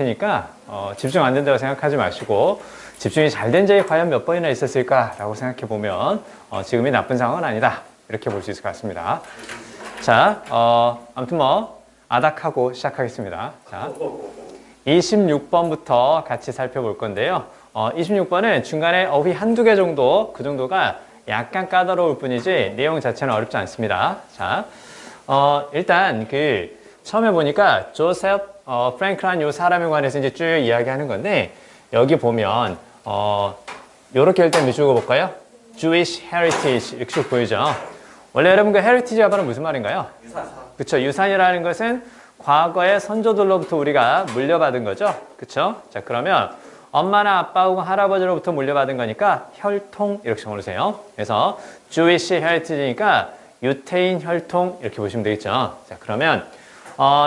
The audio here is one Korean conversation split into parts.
테니까 집중 안 된다고 생각하지 마시고 집중이 잘 된 적이 과연 몇 번이나 있었을까라고 생각해 보면 지금이 나쁜 상황은 아니다. 이렇게 볼 수 있을 것 같습니다. 자, 아무튼 아닥하고 시작하겠습니다. 자, 26번부터 같이 살펴볼 건데요. 26번은 중간에 어휘 한두 개 정도, 그 정도가 약간 까다로울 뿐이지 내용 자체는 어렵지 않습니다. 자, 일단 처음에 보니까 조셉 프랭클라는 이 사람에 관해서 이제 쭉 이야기하는 건데 여기 보면 요렇게 일단 밑줄 그어볼까요? Jewish heritage 이렇게 쭉 보이죠. 원래 여러분 그 heritage가 바로 무슨 말인가요? 유산. 그쵸. 유산이라는 것은 과거의 선조들로부터 우리가 물려받은 거죠. 그쵸? 자, 그러면 엄마나 아빠 혹은 할아버지로부터 물려받은 거니까 혈통 이렇게 적어놓으세요. 그래서 Jewish heritage니까 유태인 혈통 이렇게 보시면 되겠죠. 자, 그러면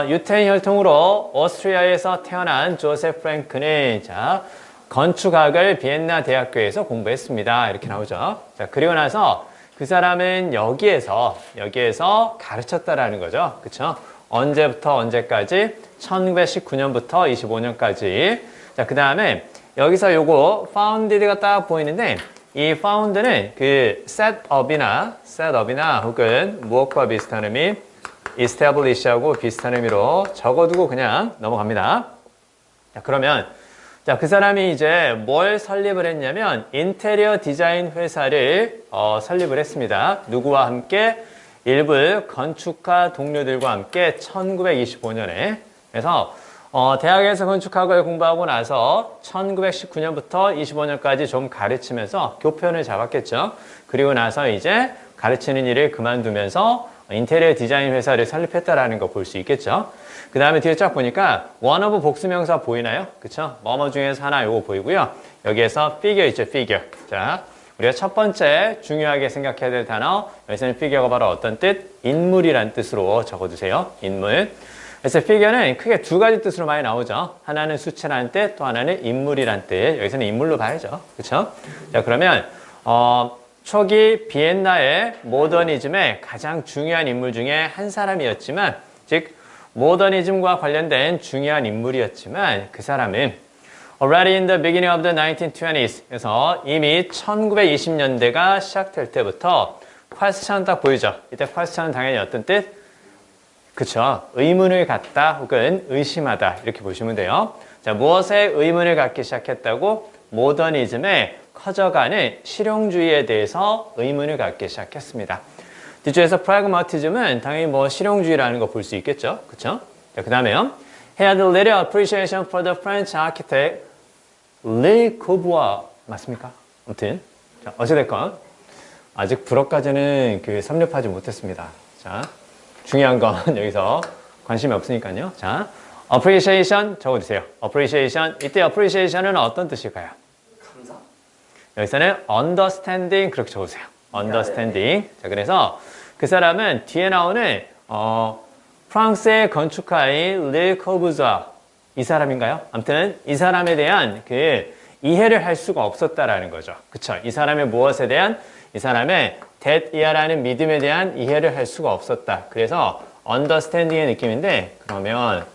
유태인 혈통으로 오스트리아에서 태어난 조세프 프랭크는 자, 건축학을 비엔나 대학교에서 공부했습니다. 이렇게 나오죠. 자, 그리고 나서 그 사람은 여기에서 가르쳤다라는 거죠. 그쵸? 언제부터 언제까지? 1919년부터 25년까지. 자, 그 다음에 여기서 요거 founded가 딱 보이는데 이 found는 그 setup이나 혹은 무엇과 비슷한 의미 establish하고 비슷한 의미로 적어두고 그냥 넘어갑니다. 자, 그러면 그 사람이 이제 뭘 설립을 했냐면 인테리어 디자인 회사를 설립을 했습니다. 누구와 함께? 일부 건축가 동료들과 함께 1925년에. 그래서 대학에서 건축학을 공부하고 나서 1919년부터 25년까지 좀 가르치면서 교편을 잡았겠죠. 그리고 나서 이제 가르치는 일을 그만두면서 인테리어 디자인 회사를 설립했다라는 거 볼 수 있겠죠. 그 다음에 뒤에 쫙 보니까 원어브 복수명사 보이나요? 그쵸? 뭐뭐 중에서 하나 요거 보이고요. 여기에서 figure 있죠, figure. 자, 우리가 첫 번째 중요하게 생각해야 될 단어, 여기서는 figure가 바로 어떤 뜻? 인물이란 뜻으로 적어두세요. 인물. 그래서 figure는 크게 두 가지 뜻으로 많이 나오죠. 하나는 수치라는 뜻, 또 하나는 인물이란 뜻. 여기서는 인물로 봐야죠. 그쵸? 자, 그러면 초기 비엔나의 모더니즘의 가장 중요한 인물 중에 한 사람이었지만, 즉 모더니즘과 관련된 중요한 인물이었지만 그 사람은 already in the beginning of the 1920s 그래서 이미 1920년대가 시작될 때부터 question 딱 보이죠? 이때 question은 당연히 어떤 뜻? 그쵸? 의문을 갖다 혹은 의심하다 이렇게 보시면 돼요. 자, 무엇에 의문을 갖기 시작했다고? 모더니즘의 커져가는 실용주의에 대해서 의문을 갖기 시작했습니다. 뒤쪽에서 프라그마티즘은 당연히 실용주의라는 거 볼 수 있겠죠. 그쵸? 자, 그 다음에요. He had little appreciation for the French architect Le Corbusier. 맞습니까? 아무튼. 자, 어찌됐건. 아직 불어까지는 섭렵하지 못했습니다. 자, 중요한 건 여기서 관심이 없으니까요. 자, appreciation 적어주세요. appreciation. 이때 appreciation은 어떤 뜻일까요? 감사? 여기서는 understanding 그렇게 적으세요. understanding. 자, 그래서 그 사람은 뒤에 나오는 프랑스의 건축가인 르 코부지어 이 사람인가요? 아무튼 이 사람에 대한 이해를 할 수가 없었다라는 거죠. 그쵸? 이 사람의 무엇에 대한 이 사람의 대이하라는 믿음에 대한 이해를 할 수가 없었다. 그래서 understanding의 느낌인데 그러면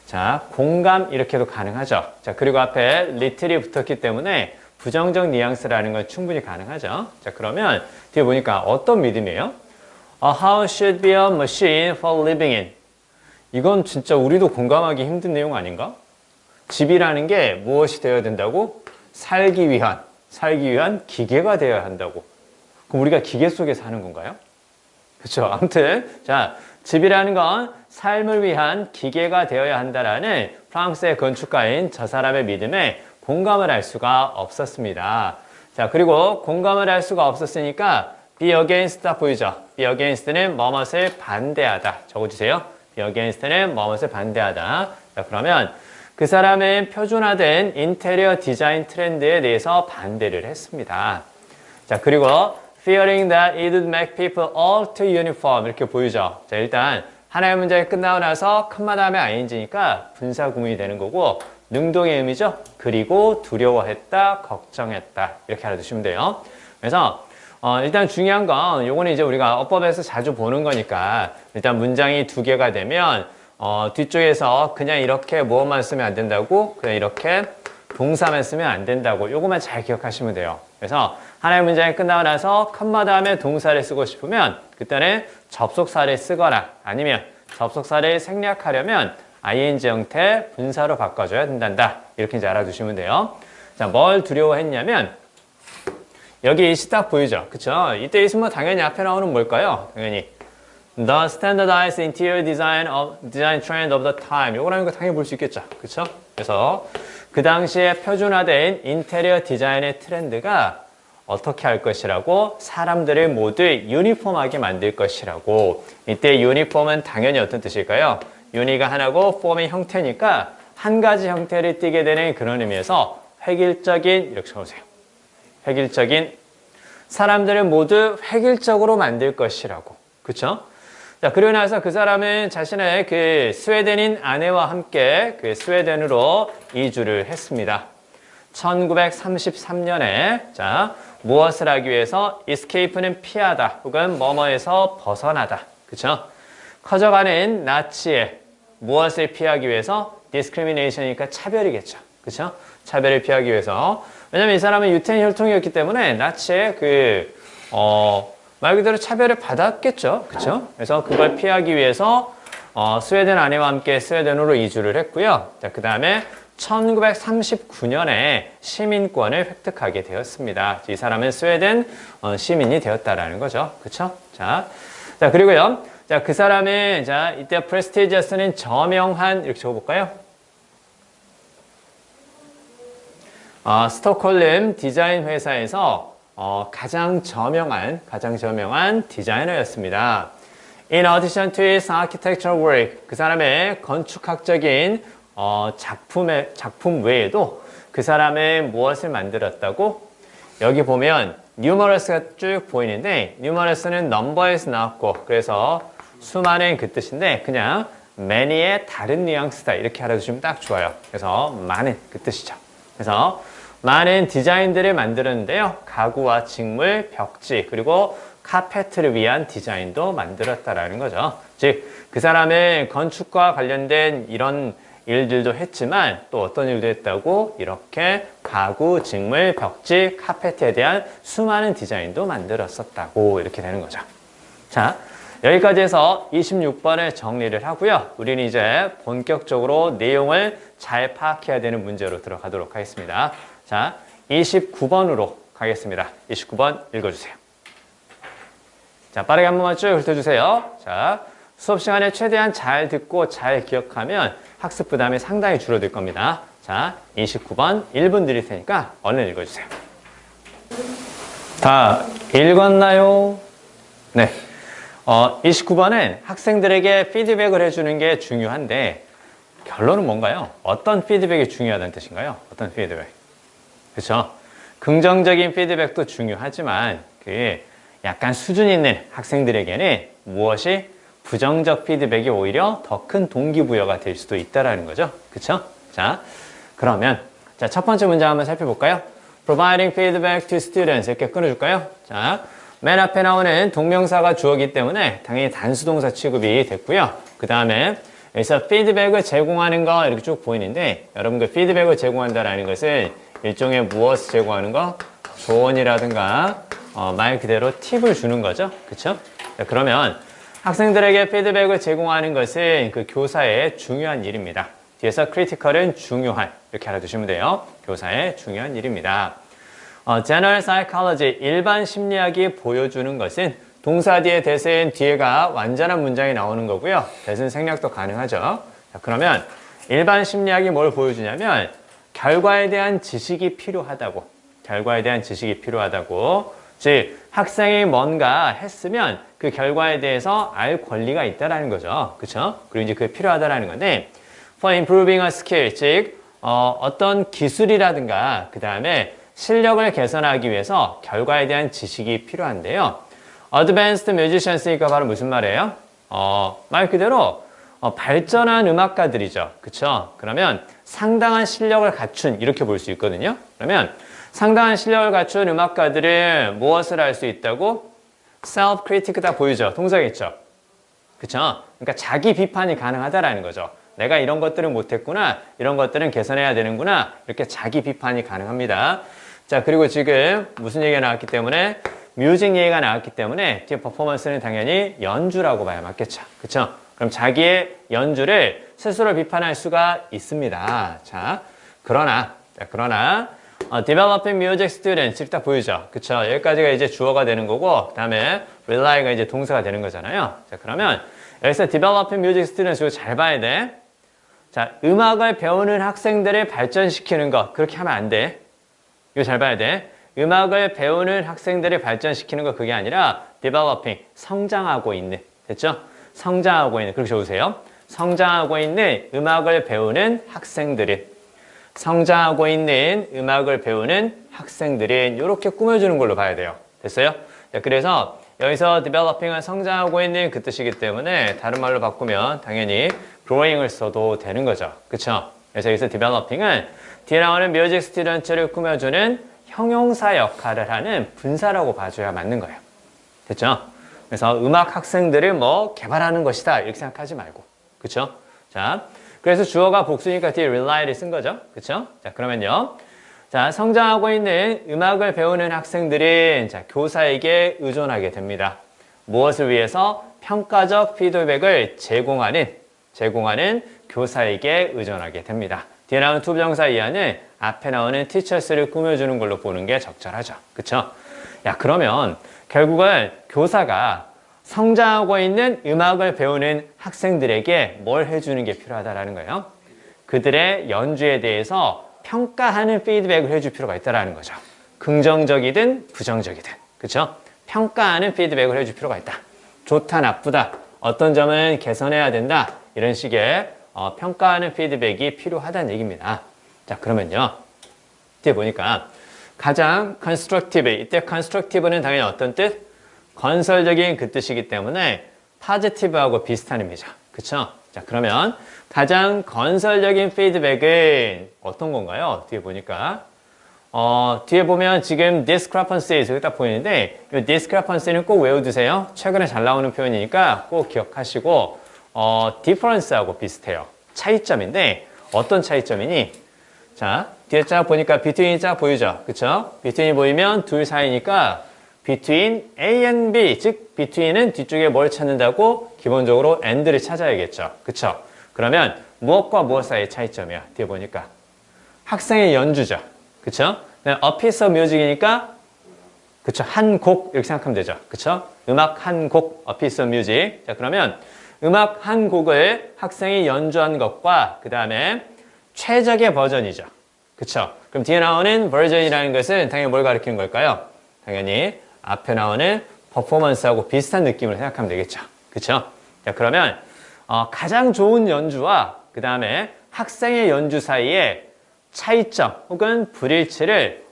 자, 공감 이렇게도 가능하죠. 자, 그리고 앞에 little이 붙었기 때문에 부정적 뉘앙스라는 건 충분히 가능하죠. 자, 그러면 뒤에 보니까 어떤 믿음이에요? A house should be a machine for living in. 이건 진짜 우리도 공감하기 힘든 내용 아닌가? 집이라는 게 무엇이 되어야 된다고? 살기 위한 기계가 되어야 한다고. 그럼 우리가 기계 속에 사는 건가요? 그렇죠. 아무튼 자, 집이라는 건 삶을 위한 기계가 되어야 한다라는 프랑스의 건축가인 저 사람의 믿음에 공감을 할 수가 없었습니다. 자, 그리고 공감을 할 수가 없었으니까 be against 딱 보이죠? be against는 뭐뭇을 반대하다. 적어주세요. be against는 뭐뭇을 반대하다. 자, 그러면 그 사람은 표준화된 인테리어 디자인 트렌드에 대해서 반대를 했습니다. 자, 그리고 fearing that it would make people all too uniform 이렇게 보이죠? 자, 일단 하나의 문장이 끝나고 나서 컴마 다음에 ing니까 분사구문이 되는 거고 능동의 의미죠? 그리고 두려워했다, 걱정했다 이렇게 알아두시면 돼요. 그래서 일단 중요한 건 요거는 이제 우리가 어법에서 자주 보는 거니까 일단 문장이 두 개가 되면 뒤쪽에서 그냥 이렇게 뭐만 쓰면 안 된다고, 그냥 이렇게 동사만 쓰면 안 된다고, 요것만 잘 기억하시면 돼요. 그래서 하나의 문장이 끝나고 나서 컴마 다음에 동사를 쓰고 싶으면 그때는 접속사를 쓰거나 아니면 접속사를 생략하려면 ing 형태 분사로 바꿔줘야 된단다. 이렇게 이제 알아두시면 돼요. 자, 뭘 두려워했냐면 여기 이 시 딱 보이죠? 그쵸? 이때 있으면 당연히 앞에 나오는 뭘까요? 당연히 The standardized interior design trend of the time. 요거라는 거 당연히 볼 수 있겠죠. 그쵸? 그래서 그 당시에 표준화된 인테리어 디자인의 트렌드가 어떻게 할 것이라고 사람들을 모두 유니폼하게 만들 것이라고. 이때 유니폼은 당연히 어떤 뜻일까요? 유니가 하나고 폼의 형태니까 한 가지 형태를 띠게 되는 그런 의미에서 획일적인, 이렇게 적으세요. 획일적인, 사람들을 모두 획일적으로 만들 것이라고. 그쵸? 자, 그리고 나서 그 사람은 자신의 그 스웨덴인 아내와 함께 그 스웨덴으로 이주를 했습니다. 1933년에, 자, 무엇을 하기 위해서? escape는 피하다, 혹은 뭐뭐에서 벗어나다. 그쵸? 커져가는 나치의 무엇을 피하기 위해서? discrimination이니까 차별이겠죠. 그쵸? 차별을 피하기 위해서. 왜냐면 이 사람은 유태인 혈통이었기 때문에 나치의 말 그대로 차별을 받았겠죠. 그쵸? 그래서 그걸 피하기 위해서 스웨덴 아내와 함께 스웨덴으로 이주를 했고요. 자, 그 다음에 1939년에 시민권을 획득하게 되었습니다. 이 사람은 스웨덴 시민이 되었다라는 거죠. 그쵸? 자, 그리고요. 자, 그 사람은, 자, 이때 prestigious,는 저명한, 이렇게 적어볼까요? 스톡홀름 디자인 회사에서 가장 저명한 디자이너였습니다. In addition to his architectural work, 그 사람의 건축학적인 작품 외에도 그 사람은 무엇을 만들었다고? 여기 보면 numerous가 쭉 보이는데 numerous는 number에서 나왔고 그래서 수많은 그 뜻인데 그냥 many의 다른 뉘앙스다 이렇게 알아두시면 딱 좋아요. 그래서 많은 그 뜻이죠. 그래서 많은 디자인들을 만들었는데요. 가구와 직물, 벽지, 그리고 카페트를 위한 디자인도 만들었다라는 거죠. 즉, 그 사람은 건축과 관련된 이런 일들도 했지만 또 어떤 일도 했다고? 이렇게 가구, 직물, 벽지, 카페트에 대한 수많은 디자인도 만들었었다고 이렇게 되는 거죠. 자, 여기까지 해서 26번을 정리를 하고요. 우리는 이제 본격적으로 내용을 잘 파악해야 되는 문제로 들어가도록 하겠습니다. 자, 29번으로 가겠습니다. 29번 읽어주세요. 자, 빠르게 한 번만 쭉 훑어주세요. 자, 수업 시간에 최대한 잘 듣고 잘 기억하면 학습 부담이 상당히 줄어들 겁니다. 자, 29번 1분 드릴 테니까 얼른 읽어주세요. 다 읽었나요? 네. 29번은 학생들에게 피드백을 해주는 게 중요한데 결론은 뭔가요? 어떤 피드백이 중요하다는 뜻인가요? 어떤 피드백? 그렇죠? 긍정적인 피드백도 중요하지만 그 약간 수준 있는 학생들에게는 무엇이 부정적 피드백이 오히려 더 큰 동기부여가 될 수도 있다라는 거죠. 그렇죠? 자, 그러면 자, 첫 번째 문장 한번 살펴볼까요? Providing feedback to students 이렇게 끊어줄까요? 자, 맨 앞에 나오는 동명사가 주어기 때문에 당연히 단수동사 취급이 됐고요. 그 다음에 여기서 피드백을 제공하는 거 이렇게 쭉 보이는데 여러분 그 피드백을 제공한다라는 것은 일종의 무엇을 제공하는 거? 조언이라든가 말 그대로 팁을 주는 거죠. 그렇죠? 그러면 학생들에게 피드백을 제공하는 것은 그 교사의 중요한 일입니다. 뒤에서 critical은 중요한 이렇게 알아두시면 돼요. 교사의 중요한 일입니다. General Psychology 일반 심리학이 보여주는 것은 동사 뒤에 대신 뒤에가 완전한 문장이 나오는 거고요. 대신 생략도 가능하죠. 자, 그러면 일반 심리학이 뭘 보여주냐면 결과에 대한 지식이 필요하다고. 결과에 대한 지식이 필요하다고. 즉 학생이 뭔가 했으면 그 결과에 대해서 알 권리가 있다라는 거죠. 그렇죠? 그리고 이제 그게 필요하다라는 건데 for improving a skill 즉 어떤 기술이라든가 그 다음에 실력을 개선하기 위해서 결과에 대한 지식이 필요한데요. Advanced musicians니까 바로 무슨 말이에요? 말 그대로 발전한 음악가들이죠. 그쵸? 그러면 상당한 실력을 갖춘 이렇게 볼 수 있거든요. 그러면 상당한 실력을 갖춘 음악가들은 무엇을 할 수 있다고? Self-critic 다 보이죠? 동사겠죠? 그쵸? 그러니까 자기 비판이 가능하다라는 거죠. 내가 이런 것들은 못했구나, 이런 것들은 개선해야 되는구나, 이렇게 자기 비판이 가능합니다. 자, 그리고 지금 무슨 얘기가 나왔기 때문에 뮤직 얘기가 나왔기 때문에 뒤에 퍼포먼스는 당연히 연주라고 봐야 맞겠죠. 그쵸? 그럼 자기의 연주를 스스로 비판할 수가 있습니다. 자, 그러나 developing music students 이렇게 딱 보이죠. 그쵸? 여기까지가 이제 주어가 되는 거고, 그 다음에 rely가 이제 동사가 되는 거잖아요. 자, 그러면 여기서 developing music students 이거 잘 봐야 돼. 자, 음악을 배우는 학생들을 발전시키는 거, 그렇게 하면 안 돼. 이거 잘 봐야 돼. 음악을 배우는 학생들을 발전시키는 거 그게 아니라 developing, 성장하고 있는, 됐죠? 성장하고 있는, 그렇게 적으세요. 성장하고 있는 음악을 배우는 학생들은, 성장하고 있는 음악을 배우는 학생들은 이렇게 꾸며주는 걸로 봐야 돼요. 됐어요? 자, 그래서 여기서 developing은 성장하고 있는 그 뜻이기 때문에 다른 말로 바꾸면 당연히 growing을 써도 되는 거죠. 그쵸? 그래서 여기서 developing은 뒤에 나오는 music students를 꾸며주는 형용사 역할을 하는 분사라고 봐줘야 맞는 거예요. 됐죠? 그래서 음악 학생들을 뭐 개발하는 것이다 이렇게 생각하지 말고, 그쵸? 자, 그래서 주어가 복수니까 뒤에 rely를 쓴 거죠. 그쵸? 자, 그러면요. 자, 성장하고 있는 음악을 배우는 학생들은 자, 교사에게 의존하게 됩니다. 무엇을 위해서? 평가적 피드백을 제공하는 교사에게 의존하게 됩니다. 뒤에 나오는 투부정사 이하는 앞에 나오는 teachers를 꾸며주는 걸로 보는 게 적절하죠. 그쵸? 야, 그러면 결국은 교사가 성장하고 있는 음악을 배우는 학생들에게 뭘 해주는 게 필요하다라는 거예요. 그들의 연주에 대해서 평가하는 피드백을 해줄 필요가 있다라는 거죠. 긍정적이든 부정적이든, 그렇죠? 평가하는 피드백을 해줄 필요가 있다. 좋다, 나쁘다, 어떤 점은 개선해야 된다, 이런 식의 평가하는 피드백이 필요하다는 얘기입니다. 자, 그러면요. 뒤에 보니까 가장 constructive, 이때 constructive는 당연히 어떤 뜻? 건설적인 그 뜻이기 때문에 positive하고 비슷한 의미죠. 그쵸? 자, 그러면 가장 건설적인 피드백은 어떤 건가요? 뒤에 보니까 뒤에 보면 지금 discrepancies 여기 딱 보이는데 이 discrepancy는 꼭 외워두세요. 최근에 잘 나오는 표현이니까 꼭 기억하시고 difference하고 비슷해요. 차이점인데 어떤 차이점이니? 자, 뒤에 쫙 보니까 between이 쫙 보이죠? 그쵸? between이 보이면 둘 사이니까 between A and B, 즉 between은 뒤쪽에 뭘 찾는다고? 기본적으로 and를 찾아야겠죠. 그쵸? 그러면 무엇과 무엇 사이의 차이점이야? 뒤에 보니까 학생의 연주죠. 그쵸? a piece of music이니까 그쵸? 한 곡 이렇게 생각하면 되죠. 그쵸? 음악 한 곡, a piece of music. 자, 그러면 음악 한 곡을 학생이 연주한 것과 그 다음에 최적의 버전이죠. 그쵸? 그럼 뒤에 나오는 버전이라는 것은 당연히 뭘 가리키는 걸까요? 당연히 앞에 나오는 퍼포먼스하고 비슷한 느낌을 생각하면 되겠죠. 그쵸? 자, 그러면 가장 좋은 연주와 그 다음에 학생의 연주 사이의 차이점 혹은 불일치를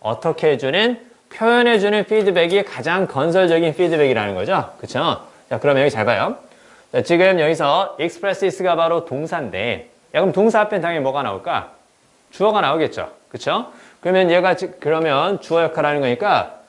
어떻게 해주는, 표현해주는 피드백이 가장 건설적인 피드백이라는 거죠. 그쵸? 자, 그러면 여기 잘 봐요. 자, 지금 여기서 expresses가 바로 동사인데, 야, 그럼 동사 앞에 당연히 뭐가 나올까? 주어가 나오겠죠. 그쵸? 그러면 얘가, 그러면 주어 역할을 하는 거니까,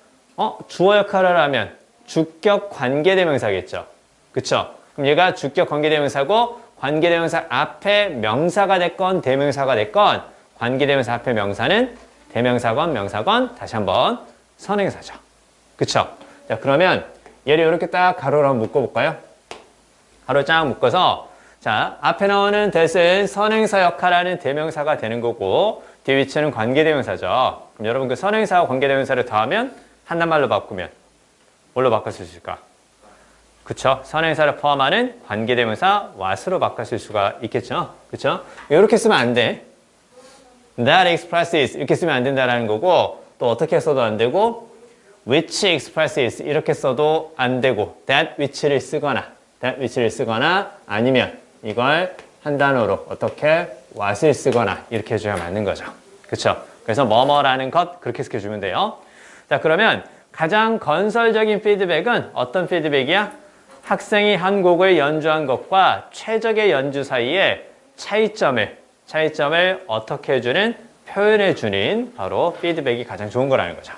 주어 역할을 하면 주격 관계대명사겠죠. 그쵸? 그럼 얘가 주격 관계대명사고, 관계대명사 앞에 명사가 됐건, 대명사가 됐건, 관계대명사 앞에 명사는 대명사건, 명사건, 다시 한번 선행사죠. 그쵸? 자, 그러면 얘를 이렇게 딱 가로로 한번 묶어볼까요? 가로 쫙 묶어서, 자, 앞에 나오는 that은 선행사 역할을 하는 대명사가 되는 거고, 뒤에 위치는 관계대명사죠. 그럼 여러분 그 선행사와 관계대명사를 더하면 한단 말로 바꾸면 뭘로 바꿀 수 있을까? 그쵸? 선행사를 포함하는 관계대명사 what으로 바꿀 수가 있겠죠? 그쵸? 이렇게 쓰면 안 돼. That expresses 이렇게 쓰면 안 된다라는 거고, 또 어떻게 써도 안 되고, which expresses 이렇게 써도 안 되고, that which를 쓰거나 아니면 이걸 한 단어로 어떻게 what을 쓰거나 이렇게 해줘야 맞는 거죠. 그쵸? 그래서 뭐뭐라는 것 그렇게 해석해주면 돼요. 자, 그러면 가장 건설적인 피드백은 어떤 피드백이야? 학생이 한 곡을 연주한 것과 최적의 연주 사이의 차이점을 어떻게 해주는, 표현해주는 바로 피드백이 가장 좋은 거라는 거죠.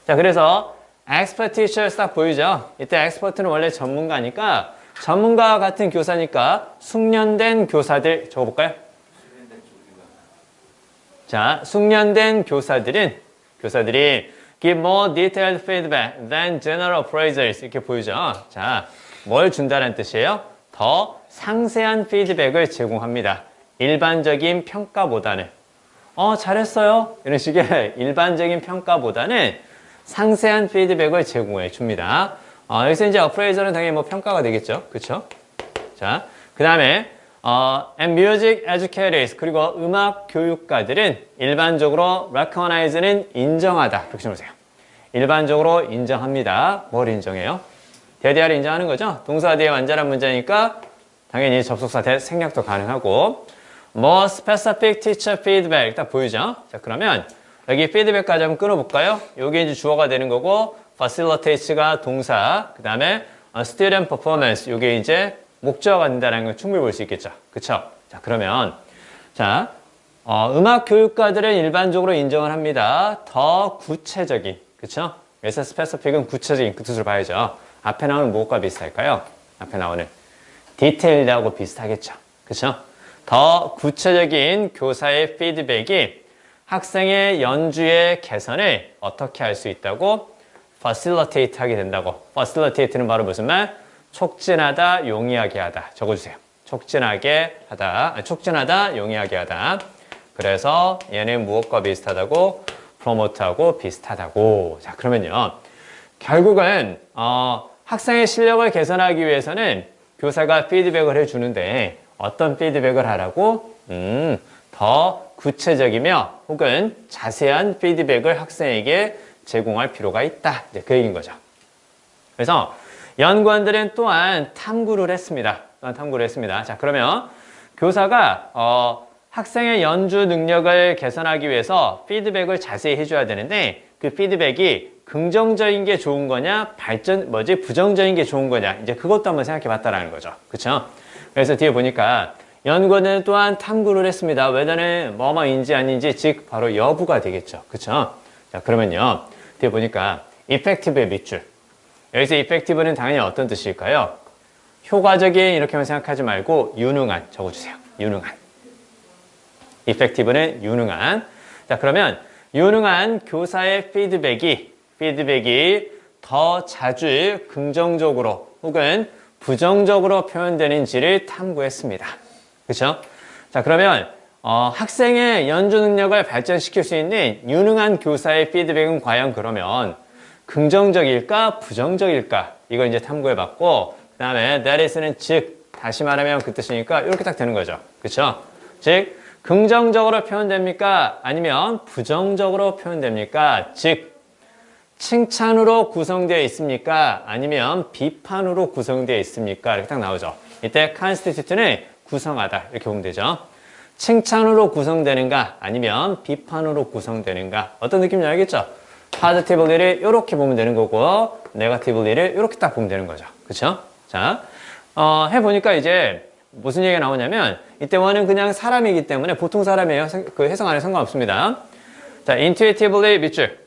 자, 그래서 expert teachers 딱 보이죠? 이때 expert는 원래 전문가니까 전문가 같은 교사니까 숙련된 교사들 적어볼까요? 자, 숙련된 교사들이 give more detailed feedback than general appraisals 이렇게 보이죠. 자, 뭘 준다는 뜻이에요? 더 상세한 피드백을 제공합니다. 일반적인 평가보다는 잘했어요. 이런 식의 일반적인 평가보다는 상세한 피드백을 제공해 줍니다. 여기서 이제 appraisal은 당연히 뭐 평가가 되겠죠. 그쵸? 자, 그 다음에 and music educators 그리고 음악 교육가들은 일반적으로 recognize는 인정하다. 이렇게 적으세요. 일반적으로 인정합니다. 뭘 인정해요? 대대를 인정하는 거죠. 동사 뒤에 완전한 문제니까 당연히 접속사 대 생략도 가능하고 more specific teacher feedback 딱 보이죠? 자, 그러면 여기 피드백까지 한번 끊어볼까요? 이게 이제 주어가 되는 거고 facilitates가 동사 그 다음에 student performance 이게 이제 목적어가 된다는 걸 충분히 볼 수 있겠죠. 그쵸? 자, 그러면 자 음악 교육가들은 일반적으로 인정을 합니다. 더 구체적인 그쵸? 그래서 specific은 구체적인 그 뜻으로 봐야죠. 앞에 나오는 무엇과 비슷할까요? 앞에 나오는 디테일드하고 비슷하겠죠. 그쵸? 더 구체적인 교사의 피드백이 학생의 연주의 개선을 어떻게 할 수 있다고? facilitate 하게 된다고. facilitate는 바로 무슨 말? 촉진하다, 용이하게 하다. 적어주세요. 촉진하게 하다, 촉진하다, 용이하게 하다. 그래서 얘는 무엇과 비슷하다고? promote하고 비슷하다고. 자, 그러면요. 결국은 학생의 실력을 개선하기 위해서는 교사가 피드백을 해주는데 어떤 피드백을 하라고? 더 구체적이며 혹은 자세한 피드백을 학생에게 제공할 필요가 있다. 네, 그 얘기인 거죠. 그래서 연구원들은 또한 탐구를 했습니다. 자, 그러면 교사가 학생의 연주 능력을 개선하기 위해서 피드백을 자세히 해줘야 되는데 그 피드백이 긍정적인 게 좋은 거냐, 부정적인 게 좋은 거냐, 이제 그것도 한번 생각해 봤다라는 거죠. 그쵸? 그래서 뒤에 보니까 연구원은 또한 탐구를 했습니다. whether는 뭐뭐인지 아닌지, 즉, 바로 여부가 되겠죠. 그쵸? 자, 그러면요. 뒤에 보니까 effective의 밑줄. 여기서 effective는 당연히 어떤 뜻일까요? 효과적인 이렇게만 생각하지 말고 유능한 적어주세요. 유능한. effective는 유능한. 자, 그러면 유능한 교사의 피드백이 더 자주 긍정적으로 혹은 부정적으로 표현되는지를 탐구했습니다. 그렇죠? 자, 그러면 학생의 연주 능력을 발전시킬 수 있는 유능한 교사의 피드백은 과연 그러면 긍정적일까 부정적일까? 이걸 이제 탐구해봤고 그 다음에 that is는 즉 다시 말하면 그 뜻이니까 이렇게 딱 되는 거죠. 그렇죠? 즉 긍정적으로 표현됩니까? 아니면 부정적으로 표현됩니까? 즉 칭찬으로 구성되어 있습니까? 아니면 비판으로 구성되어 있습니까? 이렇게 딱 나오죠. 이때 constitute는 구성하다 이렇게 보면 되죠. 칭찬으로 구성되는가 아니면 비판으로 구성되는가 어떤 느낌인지 알겠죠? positively를 이렇게 보면 되는 거고 negatively를 이렇게 딱 보면 되는 거죠. 그렇죠? 자, 해보니까 이제 무슨 얘기가 나오냐면 이때 원은 그냥 사람이기 때문에 보통 사람이에요. 그 해석 안 해도 상관없습니다. 자, intuitively 밑줄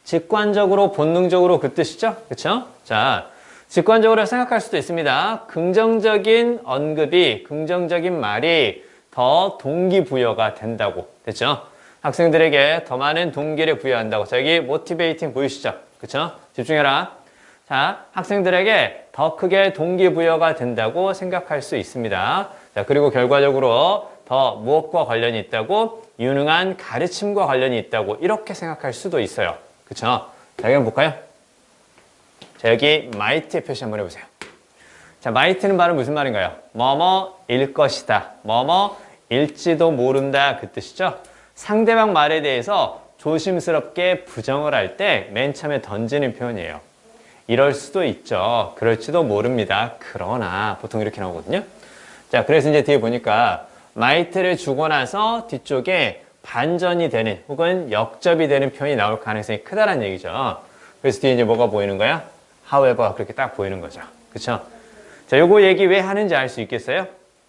직관적으로 본능적으로 그 뜻이죠. 그렇죠? 자, 직관적으로 생각할 수도 있습니다. 긍정적인 언급이 긍정적인 말이 더 동기부여가 된다고 됐죠? 학생들에게 더 많은 동기를 부여한다고. 자, 여기 motivating 보이시죠? 그렇죠? 집중해라. 자, 학생들에게 더 크게 동기부여가 된다고 생각할 수 있습니다. 자, 그리고 결과적으로 더 무엇과 관련이 있다고? 유능한 가르침과 관련이 있다고 이렇게 생각할 수도 있어요. 그쵸? 자, 여기 한번 볼까요? 자, 여기 might 표시 한번 해보세요. 자, might는 바로 무슨 말인가요? 뭐뭐일 것이다. 뭐뭐일지도 모른다 그 뜻이죠. 상대방 말에 대해서 조심스럽게 부정을 할 때 맨 처음에 던지는 표현이에요. 이럴 수도 있죠. 그럴지도 모릅니다. 그러나 보통 이렇게 나오거든요. 자, 그래서 이제 뒤에 보니까 might를 주고 나서 뒤쪽에 반전이 되는 혹은 역접이 되는 표현이 나올 가능성이 크다는 얘기죠. 그래서 뒤에 이제 뭐가 보이는 거야? however 그렇게 딱 보이는 거죠. 그쵸? 자, 요거 얘기 왜 하는지 알 수 있겠어요?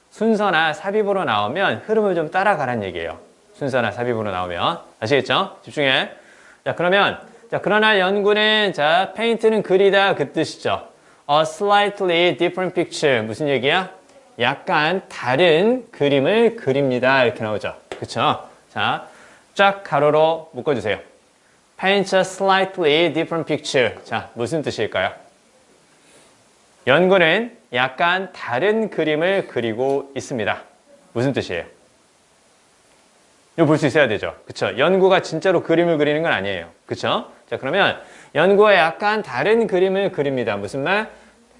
순서나 삽입으로 나오면 흐름을 좀 따라가라는 얘기예요. 순서나 삽입으로 나오면. 아시겠죠? 집중해. 자, 그러면 자, 그러나 연구는 자, 페인트는 그리다 그 뜻이죠. a slightly different picture. 무슨 얘기야? 약간 다른 그림을 그립니다. 이렇게 나오죠. 그쵸? 자, 쫙 가로로 묶어주세요. paint a slightly different picture. 자, 무슨 뜻일까요? 연구는 약간 다른 그림을 그리고 있습니다. 무슨 뜻이에요? 이거 볼 수 있어야 되죠. 그쵸? 연구가 진짜로 그림을 그리는 건 아니에요. 그쵸? 자, 그러면 연구가 약간 다른 그림을 그립니다. 무슨 말?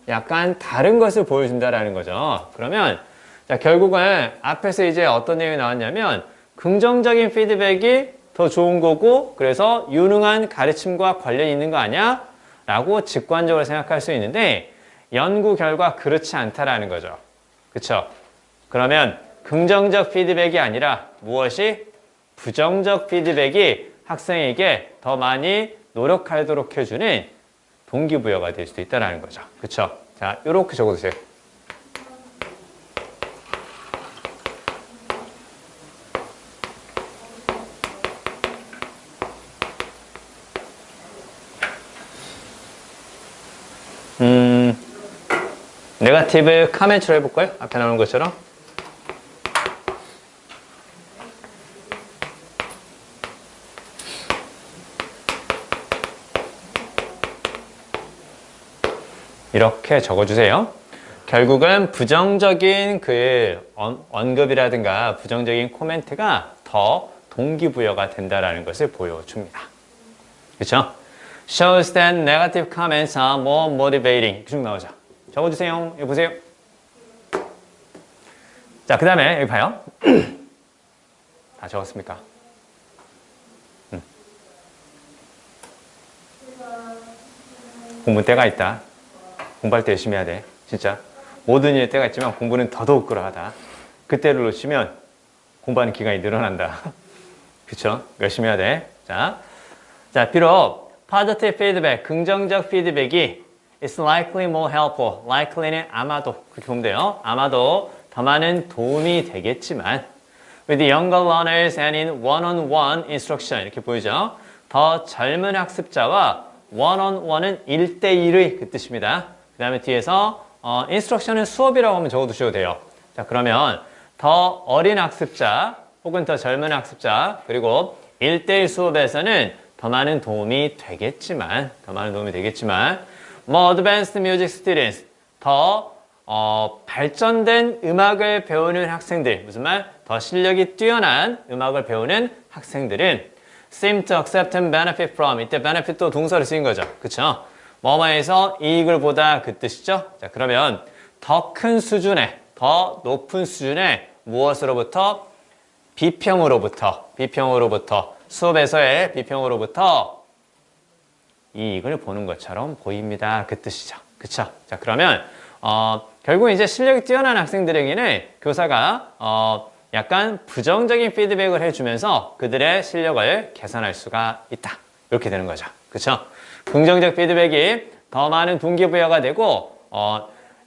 약간 다른 것을 보여준다라는 거죠. 그러면 자, 결국은 앞에서 이제 어떤 내용이 나왔냐면 긍정적인 피드백이 더 좋은 거고 그래서 유능한 가르침과 관련이 있는 거 아니야? 라고 직관적으로 생각할 수 있는데 연구 결과 그렇지 않다라는 거죠. 그쵸? 그러면 긍정적 피드백이 아니라 무엇이? 부정적 피드백이 학생에게 더 많이 노력하도록 해주는 동기부여가 될 수도 있다는 거죠. 그쵸? 자, 요렇게 적어주세요. 네거티브 카멘트로 해볼까요? 앞에 나오는 것처럼. 이렇게 적어주세요. 결국은 부정적인 그 언급이라든가 부정적인 코멘트가 더 동기부여가 된다라는 것을 보여줍니다. 그렇죠? Shows that negative comments are more motivating. 쭉 나오죠. 적어주세요. 여기 보세요. 자, 그 다음에 여기 봐요. 다 적었습니까? 공부 때가 있다. 공부할 때 열심히 해야 돼. 진짜. 모든 일에 때가 있지만 공부는 더더욱 그러하다. 그때를 놓치면 공부하는 기간이 늘어난다. 그쵸? 열심히 해야 돼. 자, 비록 positive feedback, 긍정적 피드백이 is likely more helpful. likely는 아마도, 그렇게 보면 돼요. 아마도 더 많은 도움이 되겠지만 with younger learners and in one-on-one instruction 이렇게 보이죠. 더 젊은 학습자와 one-on-one은 1대1의 그 뜻입니다. 그 다음에 뒤에서 instruction은 수업이라고 하면 적어두셔도 돼요. 자, 그러면 더 어린 학습자 혹은 더 젊은 학습자 그리고 1대1 수업에서는 더 많은 도움이 되겠지만 more advanced music students 더 발전된 음악을 배우는 학생들 무슨 말? 더 실력이 뛰어난 음악을 배우는 학생들은 seem to accept and benefit from 이때 benefit도 동사로 쓰인 거죠. 그쵸? 뭐뭐에서 이익을 보다 그 뜻이죠. 자, 그러면 더 큰 수준의 더 높은 수준의 무엇으로부터? 비평으로부터 수업에서의 비평으로부터 이익을 보는 것처럼 보입니다. 그 뜻이죠. 그쵸? 자, 그러면 결국 이제 실력이 뛰어난 학생들에게는 교사가 약간 부정적인 피드백을 해주면서 그들의 실력을 개선할 수가 있다. 이렇게 되는 거죠. 그쵸? 긍정적 피드백이 더 많은 동기부여가 되고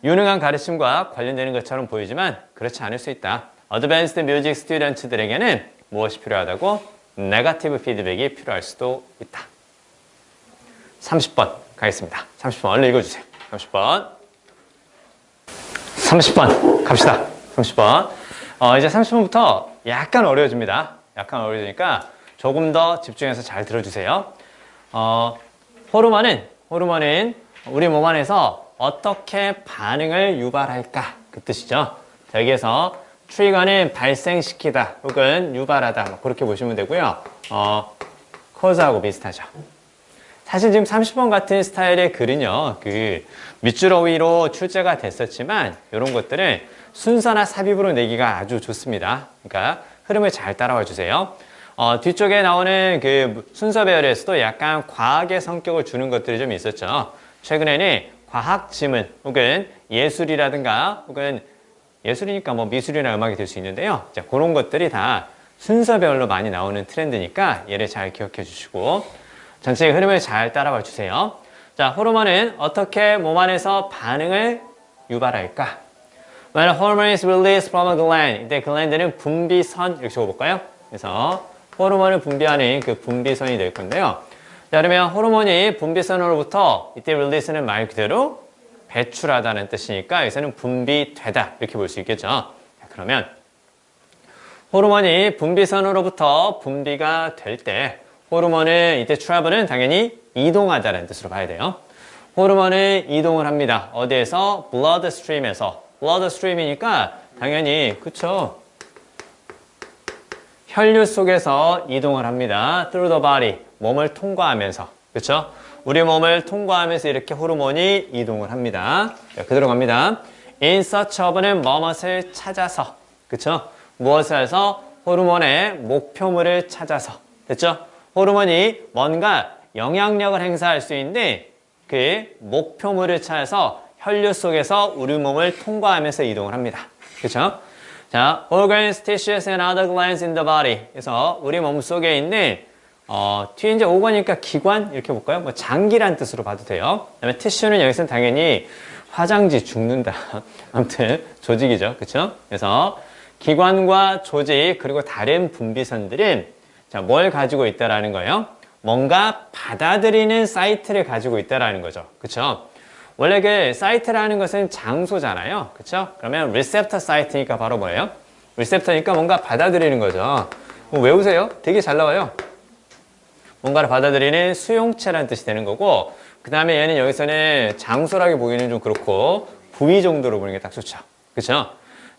유능한 가르침과 관련되는 것처럼 보이지만 그렇지 않을 수 있다. Advanced Music Students들에게는 무엇이 필요하다고? 네거티브 피드백이 필요할 수도 있다. 30번 가겠습니다. 30번 얼른 읽어주세요. 30번 갑시다. 30번 이제 30번부터 약간 어려워집니다. 약간 어려워지니까 조금 더 집중해서 잘 들어주세요. 호르몬은 우리 몸 안에서 어떻게 반응을 유발할까? 그 뜻이죠. 자, 여기에서 트리거는 발생시키다 혹은 유발하다 그렇게 보시면 되고요. cause하고 비슷하죠. 사실 지금 30번 같은 스타일의 글은요, 그 밑줄 어휘로 출제가 됐었지만 이런 것들은 순서나 삽입으로 내기가 아주 좋습니다. 그러니까 흐름을 잘 따라와 주세요. 뒤쪽에 나오는 그 순서 배열에서도 약간 과학의 성격을 주는 것들이 좀 있었죠. 최근에는 과학 지문 혹은 예술이라든가 혹은 예술이니까 뭐 미술이나 음악이 될 수 있는데요. 자, 그런 것들이 다 순서별로 많이 나오는 트렌드니까 얘를 잘 기억해 주시고 전체의 흐름을 잘 따라와 주세요. 자, 호르몬은 어떻게 몸 안에서 반응을 유발할까? When a hormone is released from a gland, 이때 글랜드는 분비선 이렇게 적어볼까요? 그래서 호르몬을 분비하는 그 분비선이 될 건데요. 자, 그러면 호르몬이 분비선으로부터 이때 release는 말 그대로 배출하다는 뜻이니까 여기서는 분비되다 이렇게 볼 수 있겠죠. 자, 그러면 호르몬이 분비선으로부터 분비가 될 때 호르몬은 이때 travel은 당연히 이동하다는 뜻으로 봐야 돼요. 호르몬은 이동을 합니다. 어디에서? blood stream에서. blood stream이니까 당연히 그쵸? 혈류 속에서 이동을 합니다. through the body. 몸을 통과하면서. 그쵸? 우리 몸을 통과하면서 이렇게 호르몬이 이동을 합니다. 자, 그대로 갑니다. in search of는 뭐뭇을 찾아서. 그쵸? 무엇을 해서? 호르몬의 목표물을 찾아서. 됐죠? 호르몬이 뭔가 영향력을 행사할 수 있는 그 목표물을 찾아서 혈류 속에서 우리 몸을 통과하면서 이동을 합니다. 그쵸? 자, organs, tissues, and other glands in the body. 그래서 우리 몸 속에 있는 뒤에 이제 organ이니까 기관 이렇게 볼까요? 뭐 장기란 뜻으로 봐도 돼요. 그다음에 tissue는 여기서는 당연히 화장지 죽는다. 아무튼 조직이죠, 그렇죠? 그래서 기관과 조직 그리고 다른 분비선들은 자, 뭘 가지고 있다라는 거예요? 뭔가 받아들이는 사이트를 가지고 있다라는 거죠, 그렇죠? 원래 그 사이트라는 것은 장소잖아요. 그쵸? 그러면 리셉터 사이트니까 바로 뭐예요? 리셉터니까 뭔가 받아들이는 거죠. 왜 우세요? 되게 잘 나와요. 뭔가를 받아들이는 수용체라는 뜻이 되는 거고 그 다음에 얘는 여기서는 장소라고 보기는 좀 그렇고 부위 정도로 보는 게 딱 좋죠. 그쵸?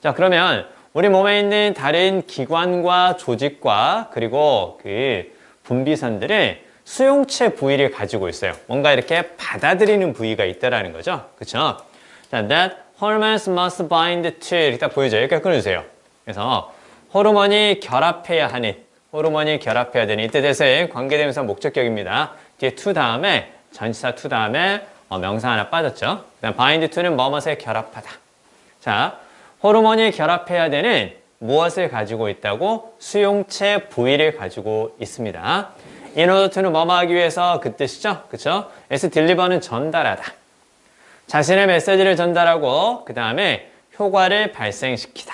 자, 그러면 우리 몸에 있는 다른 기관과 조직과 그리고 그 분비선들은 수용체 부위를 가지고 있어요. 뭔가 이렇게 받아들이는 부위가 있다라는 거죠. 그쵸? 자, that hormones must bind to 이렇게 딱 보여줘요. 이렇게 끊어주세요. 그래서 호르몬이 결합해야 하는 호르몬이 결합해야 되는 이때 대신 관계대명사 목적격입니다. 뒤에 to 다음에 전치사 to 다음에 명사 하나 빠졌죠. 그다음 bind to는 뭐뭇에 결합하다. 자, 호르몬이 결합해야 되는 무엇을 가지고 있다고? 수용체 부위를 가지고 있습니다. in order to는 뭐뭐 하기 위해서 그 뜻이죠. 그쵸? 그래서 deliver는 전달하다. 자신의 메시지를 전달하고 그 다음에 효과를 발생시키다.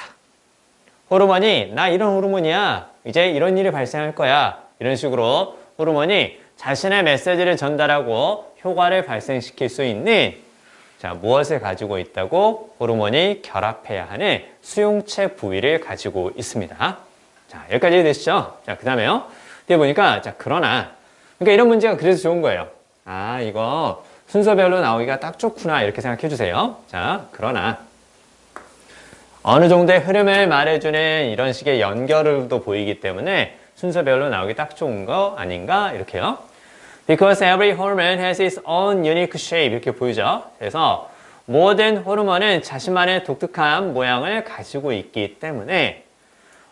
호르몬이 나 이런 호르몬이야. 이제 이런 일이 발생할 거야. 이런 식으로 호르몬이 자신의 메시지를 전달하고 효과를 발생시킬 수 있는 자, 무엇을 가지고 있다고? 호르몬이 결합해야 하는 수용체 부위를 가지고 있습니다. 자, 여기까지 이해되시죠? 자, 그 다음에요. 뒤에 보니까 자, 그러나 그러니까 이런 문제가 그래서 좋은 거예요. 아, 이거 순서별로 나오기가 딱 좋구나 이렇게 생각해 주세요. 자, 그러나 어느 정도의 흐름을 말해주는 이런 식의 연결도 보이기 때문에 순서별로 나오기 딱 좋은 거 아닌가 이렇게요. Because every hormone has its own unique shape 이렇게 보이죠. 그래서 모든 호르몬은 자신만의 독특한 모양을 가지고 있기 때문에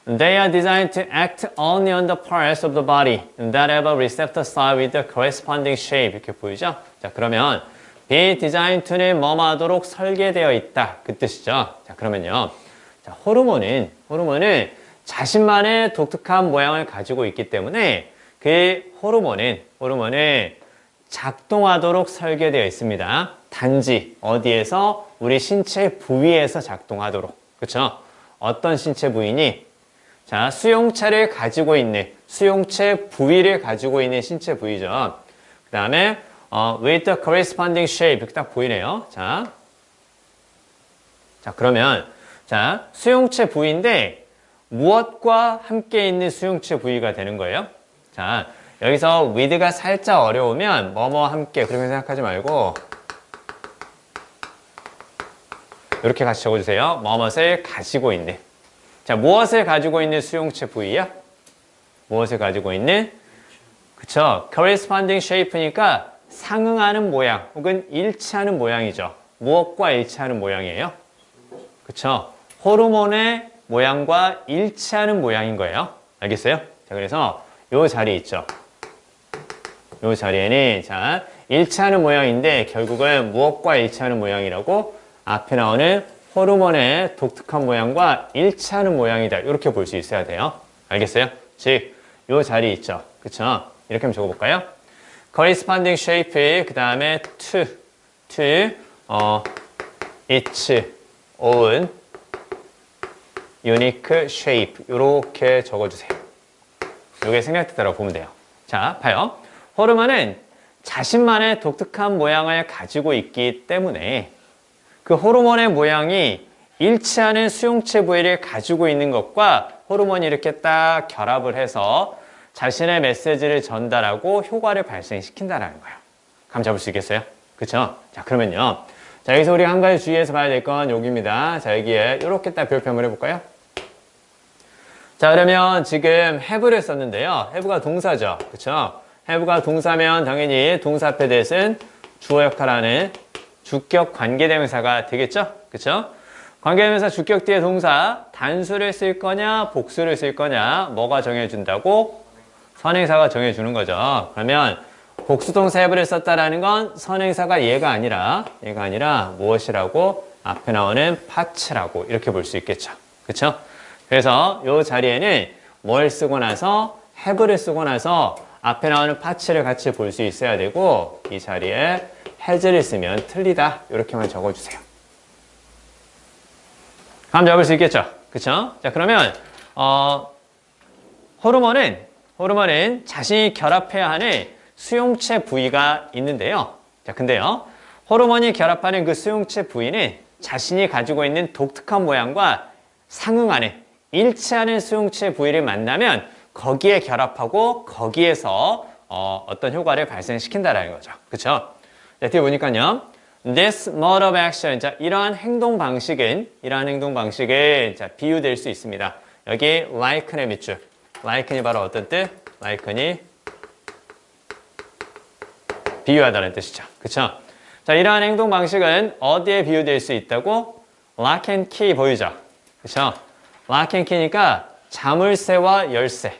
They are designed to act only on the parts of the body that have a receptor site with the corresponding shape 이렇게 보이죠. 자, 그러면 be designed to는 뭐뭐 하도록 설계되어 있다 그 뜻이죠. 자, 그러면요. 자, 호르몬은 자신만의 독특한 모양을 가지고 있기 때문에 그 호르몬은 작동하도록 설계되어 있습니다. 단지 어디에서? 우리 신체 부위에서 작동하도록. 그렇죠? 어떤 신체 부위니? 자, 수용체를 가지고 있는 수용체 부위를 가지고 있는 신체 부위죠. 그 다음에 with the corresponding shape 이렇게 딱 보이네요. 자, 그러면 자, 수용체 부위인데 무엇과 함께 있는 수용체 부위가 되는 거예요? 자, 여기서 with가 살짝 어려우면 뭐뭐 함께 그렇게 생각하지 말고 이렇게 같이 적어주세요. 뭐뭇을 가지고 있는. 자, 무엇을 가지고 있는 수용체 부위야? 무엇을 가지고 있는? 그쵸? corresponding shape니까 상응하는 모양 혹은 일치하는 모양이죠. 무엇과 일치하는 모양이에요? 그쵸? 호르몬의 모양과 일치하는 모양인 거예요. 알겠어요? 자, 그래서 요 자리 있죠. 요 자리에는 자, 일치하는 모양인데 결국은 무엇과 일치하는 모양이라고? 앞에 나오는 호르몬의 독특한 모양과 일치하는 모양이다. 이렇게 볼 수 있어야 돼요. 알겠어요? 즉, 요 자리 있죠. 그쵸? 이렇게 한번 적어볼까요? corresponding shape, 그 다음에 to, its own unique shape. 이렇게 적어주세요. 이게 생략됐다고 보면 돼요. 자, 봐요. 호르몬은 자신만의 독특한 모양을 가지고 있기 때문에 그 호르몬의 모양이 일치하는 수용체 부위를 가지고 있는 것과 호르몬이 이렇게 딱 결합을 해서 자신의 메시지를 전달하고 효과를 발생시킨다는 거예요. 감 잡을 수 있겠어요? 그쵸? 자, 그러면요. 자, 여기서 우리가 한 가지 주의해서 봐야 될 건 여기입니다. 자, 여기에 이렇게 딱 별표 한번 해볼까요? 자, 그러면 지금 have를 썼는데요. have가 동사죠. 그쵸? have가 동사면 당연히 동사 앞에 대해서는 주어 역할하는 주격 관계대명사가 되겠죠? 그쵸? 관계대명사 주격 뒤에 동사 단수를 쓸 거냐 복수를 쓸 거냐 뭐가 정해준다고? 선행사가 정해주는 거죠. 그러면 복수동사 have를 썼다라는 건 선행사가 얘가 아니라 무엇이라고? 앞에 나오는 파츠라고 이렇게 볼 수 있겠죠. 그쵸? 그래서 이 자리에는 뭘 쓰고 나서 have를 쓰고 나서 앞에 나오는 파츠를 같이 볼 수 있어야 되고 이 자리에 has를 쓰면 틀리다 이렇게만 적어주세요. 감 잡을 수 있겠죠? 그쵸? 자, 그러면 호르몬은 자신이 결합해야 하는 수용체 부위가 있는데요. 자, 근데요. 호르몬이 결합하는 그 수용체 부위는 자신이 가지고 있는 독특한 모양과 상응하는 일치하는 수용체 부위를 만나면 거기에 결합하고 거기에서 어떤 효과를 발생시킨다라는 거죠. 그쵸? 자, 뒤에 보니까요. This mode of action. 자, 이러한 행동 방식은 자, 비유될 수 있습니다. 여기 like의 밑줄. like이 바로 어떤 뜻? like이 비유하다는 뜻이죠. 그쵸? 자, 이러한 행동 방식은 어디에 비유될 수 있다고? lock and key 보이죠? 그쵸? lock and key니까 자물쇠와 열쇠.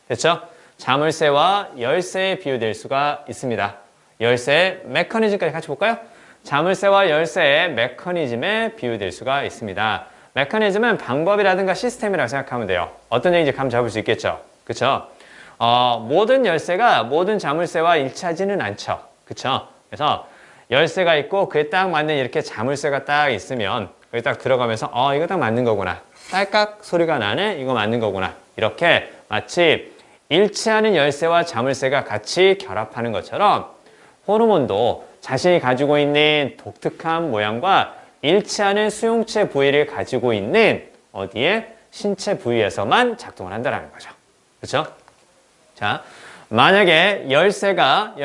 그쵸? 자물쇠와 열쇠에 비유될 수가 있습니다. 열쇠 메커니즘까지 같이 볼까요? 자물쇠와 열쇠의 메커니즘에 비유될 수가 있습니다. 메커니즘은 방법이라든가 시스템이라고 생각하면 돼요. 어떤 얘기인지 감 잡을 수 있겠죠? 그쵸? 모든 열쇠가 모든 자물쇠와 일치하지는 않죠. 그쵸? 그래서 열쇠가 있고 그에 딱 맞는 이렇게 자물쇠가 딱 있으면 거기 딱 들어가면서 이거 딱 맞는 거구나. 딸깍 소리가 나네? 이거 맞는 거구나. 이렇게 마치 일치하는 열쇠와 자물쇠가 같이 결합하는 것처럼 호르몬도 자신이 가지고 있는 독특한 모양과 일치하는 수용체 부위를 가지고 있는 어디에? 신체 부위에서만 작동을 한다는 거죠. 그렇죠? 자, 만약에 열쇠가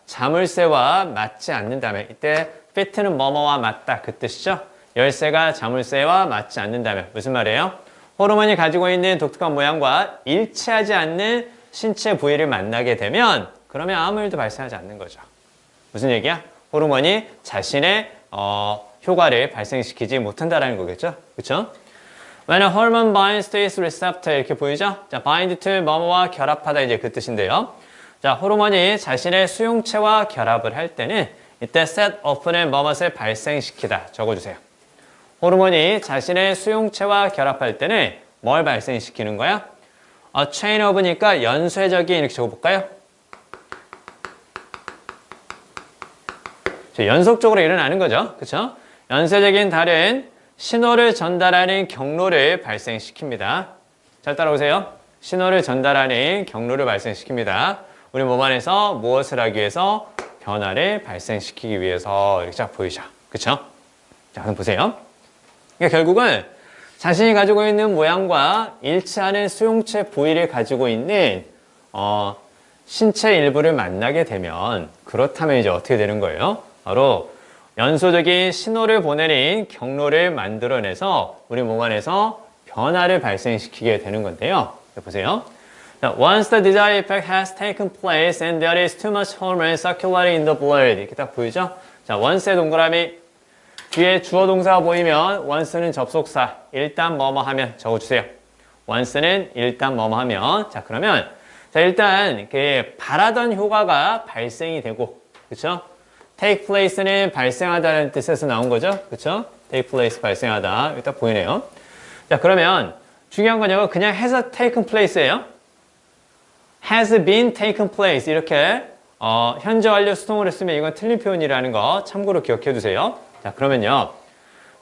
자물쇠와 맞지 않는다면 이때 fit는 뭐뭐와 맞다 그 뜻이죠? 열쇠가 자물쇠와 맞지 않는다면 무슨 말이에요? 호르몬이 가지고 있는 독특한 모양과 일치하지 않는 신체 부위를 만나게 되면 그러면 아무 일도 발생하지 않는 거죠. 무슨 얘기야? 호르몬이 자신의 효과를 발생시키지 못한다는 거겠죠? 그렇죠? When a hormone binds to its receptor 이렇게 보이죠? 자, bind to 뭐뭐와 결합하다 이제 그 뜻인데요. 자, 호르몬이 자신의 수용체와 결합을 할 때는 이때 set off는 뭐뭇을 발생시키다 적어주세요. 호르몬이 자신의 수용체와 결합할 때는 뭘 발생시키는 거야? chain of니까 연쇄적인 이렇게 적어볼까요? 연속적으로 일어나는 거죠. 그렇죠? 연쇄적인 다른 신호를 전달하는 경로를 발생시킵니다. 잘 따라오세요. 신호를 전달하는 경로를 발생시킵니다. 우리 몸 안에서 무엇을 하기 위해서? 변화를 발생시키기 위해서 이렇게 쫙 보이죠. 그렇죠? 자, 그럼 보세요. 그러니까 결국은 자신이 가지고 있는 모양과 일치하는 수용체 부위를 가지고 있는 신체 일부를 만나게 되면 그렇다면 이제 어떻게 되는 거예요? 바로 연소적인 신호를 보내는 경로를 만들어내서 우리 몸 안에서 변화를 발생시키게 되는 건데요. 보세요. Once the desired effect has taken place and there is too much hormone circulating in the blood 이렇게 딱 보이죠? 자, once의 동그라미 뒤에 주어 동사가 보이면 once는 접속사 일단 뭐뭐 하면 적어주세요. once는 일단 뭐뭐 하면 자 그러면 자 일단 그 바라던 효과가 발생이 되고 그렇죠? take place는 발생하다는 뜻에서 나온 거죠. 그렇죠? take place 발생하다. 여기 딱 보이네요. 자, 그러면 중요한 건 이거 그냥 has taken place예요. has been taken place 이렇게 현재 완료 수동으로 쓰면 이건 틀린 표현이라는 거 참고로 기억해 두세요. 자, 그러면요.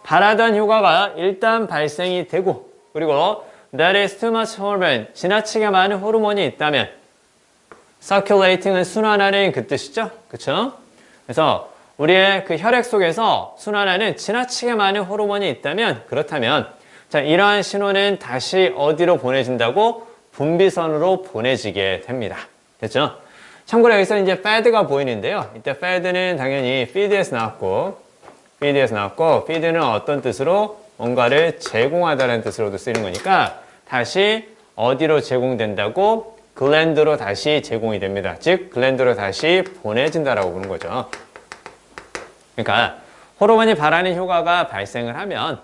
바라던 효과가 일단 발생이 되고 그리고 there is too much hormone 지나치게 많은 호르몬이 있다면 circulating은 순환하는 그 뜻이죠. 그렇죠? 그래서 우리의 그 혈액 속에서 순환하는 지나치게 많은 호르몬이 있다면, 그렇다면 자, 이러한 신호는 다시 어디로 보내진다고? 분비선으로 보내지게 됩니다. 됐죠? 참고로 여기서 이제 fed가 보이는데요. 이때 fed는 당연히 feed에서 나왔고, feed는 어떤 뜻으로? 뭔가를 제공하다는 뜻으로도 쓰이는 거니까 다시 어디로 제공된다고? 글랜드로 다시 제공이 됩니다. 즉, 글랜드로 다시 보내진다라고 보는 거죠. 그러니까 호르몬이 바라는 효과가 발생을 하면,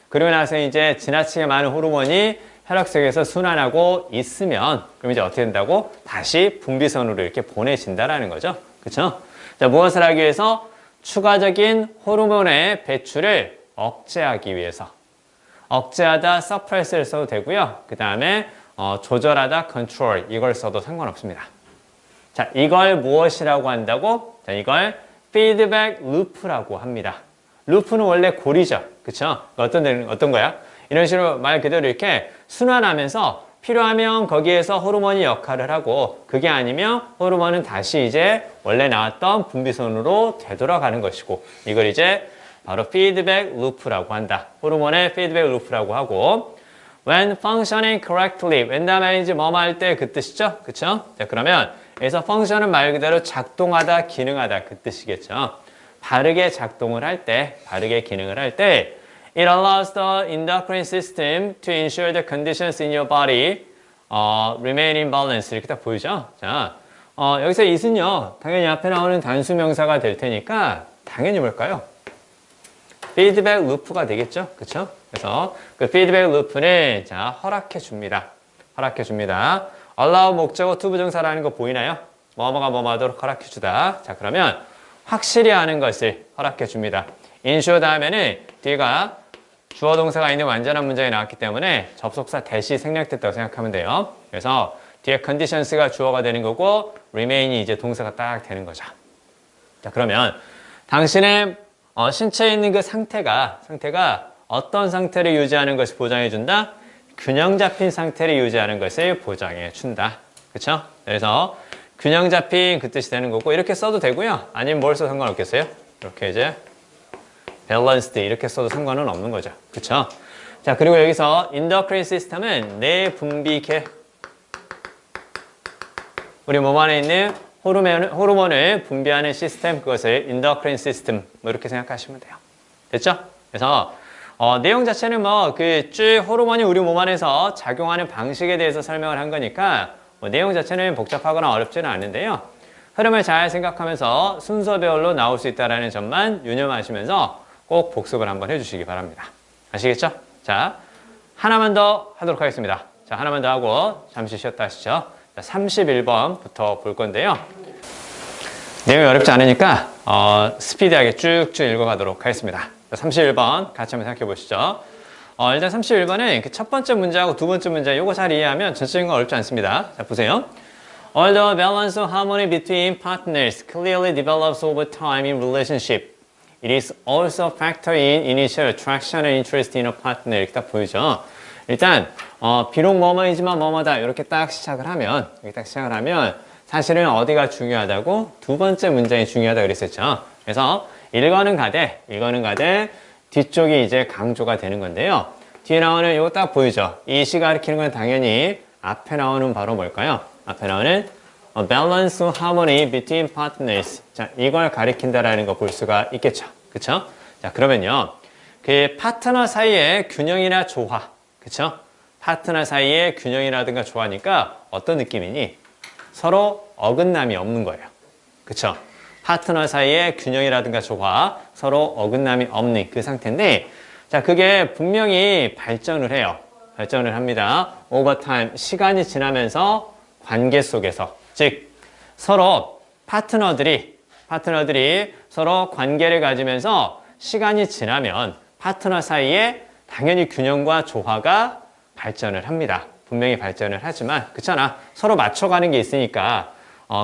그리고 나서 이제 지나치게 많은 호르몬이 혈액 속에서 순환하고 있으면, 그럼 이제 어떻게 된다고? 다시 분비선으로 이렇게 보내진다라는 거죠. 그렇죠? 자, 무엇을 하기 위해서? 추가적인 호르몬의 배출을 억제하기 위해서. 억제하다 suppress를 써도 되고요. 그 다음에 조절하다 control, 이걸 써도 상관없습니다. 자, 이걸 무엇이라고 한다고? 자, 이걸 feedback loop라고 합니다. 루프는 원래 고리죠. 그쵸? 어떤 거야? 이런 식으로 말 그대로 이렇게 순환하면서 필요하면 거기에서 호르몬이 역할을 하고, 그게 아니면 호르몬은 다시 이제 원래 나왔던 분비선으로 되돌아가는 것이고, 이걸 이제 바로 피드백 루프라고 한다. 호르몬의 피드백 루프라고 하고, when functioning correctly, when 다음에 이제 뭐뭐 할 때 그 뜻이죠? 그쵸? 자, 그러면 여기서 function은 말 그대로 작동하다, 기능하다 그 뜻이겠죠. 바르게 작동을 할 때, 바르게 기능을 할 때, it allows the endocrine system to ensure the conditions in your body remain in balance. 이렇게 딱 보이죠? 자, 여기서 it은요, 당연히 앞에 나오는 단수 명사가 될 테니까 당연히 뭘까요? 피드백 루프가 되겠죠? 그쵸? 그래서 그 피드백 루프는 자, 허락해 줍니다. 허락해 줍니다. allow 목적어 투부정사라는 거 보이나요? 뭐뭐가 뭐뭐 하도록 허락해 주다. 자, 그러면 확실히 하는 것을 허락해 줍니다. ensure 다음에는 뒤가 주어 동사가 있는 완전한 문장이 나왔기 때문에 접속사 대시 생략됐다고 생각하면 돼요. 그래서 뒤에 conditions가 주어가 되는 거고 remain이 이제 동사가 딱 되는 거죠. 자, 그러면 당신의 신체에 있는 그 상태가 어떤 상태를 유지하는 것을 보장해 준다? 균형 잡힌 상태를 유지하는 것을 보장해 준다. 그렇죠? 그래서 균형 잡힌 그 뜻이 되는 거고, 이렇게 써도 되고요. 아니면 뭘 써도 상관없겠어요? 이렇게 이제 balanced 이렇게 써도 상관은 없는 거죠. 그렇죠? 자, 그리고 여기서 endocrine system은 내 분비계, 우리 몸 안에 있는 호르몬을 분비하는 시스템, 그것을 endocrine system 뭐 이렇게 생각하시면 돼요. 됐죠? 그래서 내용 자체는 뭐 그 쭉 호르몬이 우리 몸 안에서 작용하는 방식에 대해서 설명을 한 거니까 내용 자체는 복잡하거나 어렵지는 않은데요. 흐름을 잘 생각하면서 순서별로 나올 수 있다는 점만 유념하시면서 꼭 복습을 한번 해주시기 바랍니다. 아시겠죠? 자, 하나만 더 하도록 하겠습니다. 자, 하나만 더 하고 잠시 쉬었다 하시죠. 자, 31번부터 볼 건데요. 내용이 어렵지 않으니까 스피디하게 쭉쭉 읽어가도록 하겠습니다. 자, 31번 같이 한번 생각해 보시죠. 일단 31번은 그 첫 번째 문제하고 두 번째 문제 요거 잘 이해하면 전체적인 건 어렵지 않습니다. 자, 보세요. Although balance of harmony between partners clearly develops over time in relationship, it is also factor in initial attraction and interest in a partner. 이렇게 딱 보이죠. 일단 비록 뭐뭐이지만 뭐뭐다 이렇게 딱 시작을 하면 사실은 어디가 중요하다고? 두 번째 문장이 중요하다 그랬었죠. 그래서 읽어는 가되 뒤쪽이 이제 강조가 되는 건데요. 뒤에 나오는 이거 딱 보이죠? 이 시 가리키는 건 당연히 앞에 나오는 바로 뭘까요? 앞에 나오는 balance harmony between partners. 자, 이걸 가리킨다라는 거 볼 수가 있겠죠. 그쵸? 자, 그러면요. 그 파트너 사이의 균형이나 조화. 그쵸? 파트너 사이의 균형이라든가 조화니까 어떤 느낌이니? 서로 어긋남이 없는 거예요. 그쵸? 파트너 사이의 균형이라든가 조화, 서로 어긋남이 없는 그 상태인데, 자, 그게 분명히 발전을 해요. 발전을 합니다. over time, 시간이 지나면서 관계 속에서, 즉 서로 파트너들이 서로 관계를 가지면서 시간이 지나면 파트너 사이에 당연히 균형과 조화가 발전을 합니다. 분명히 발전을 하지만, 그렇잖아. 서로 맞춰가는 게 있으니까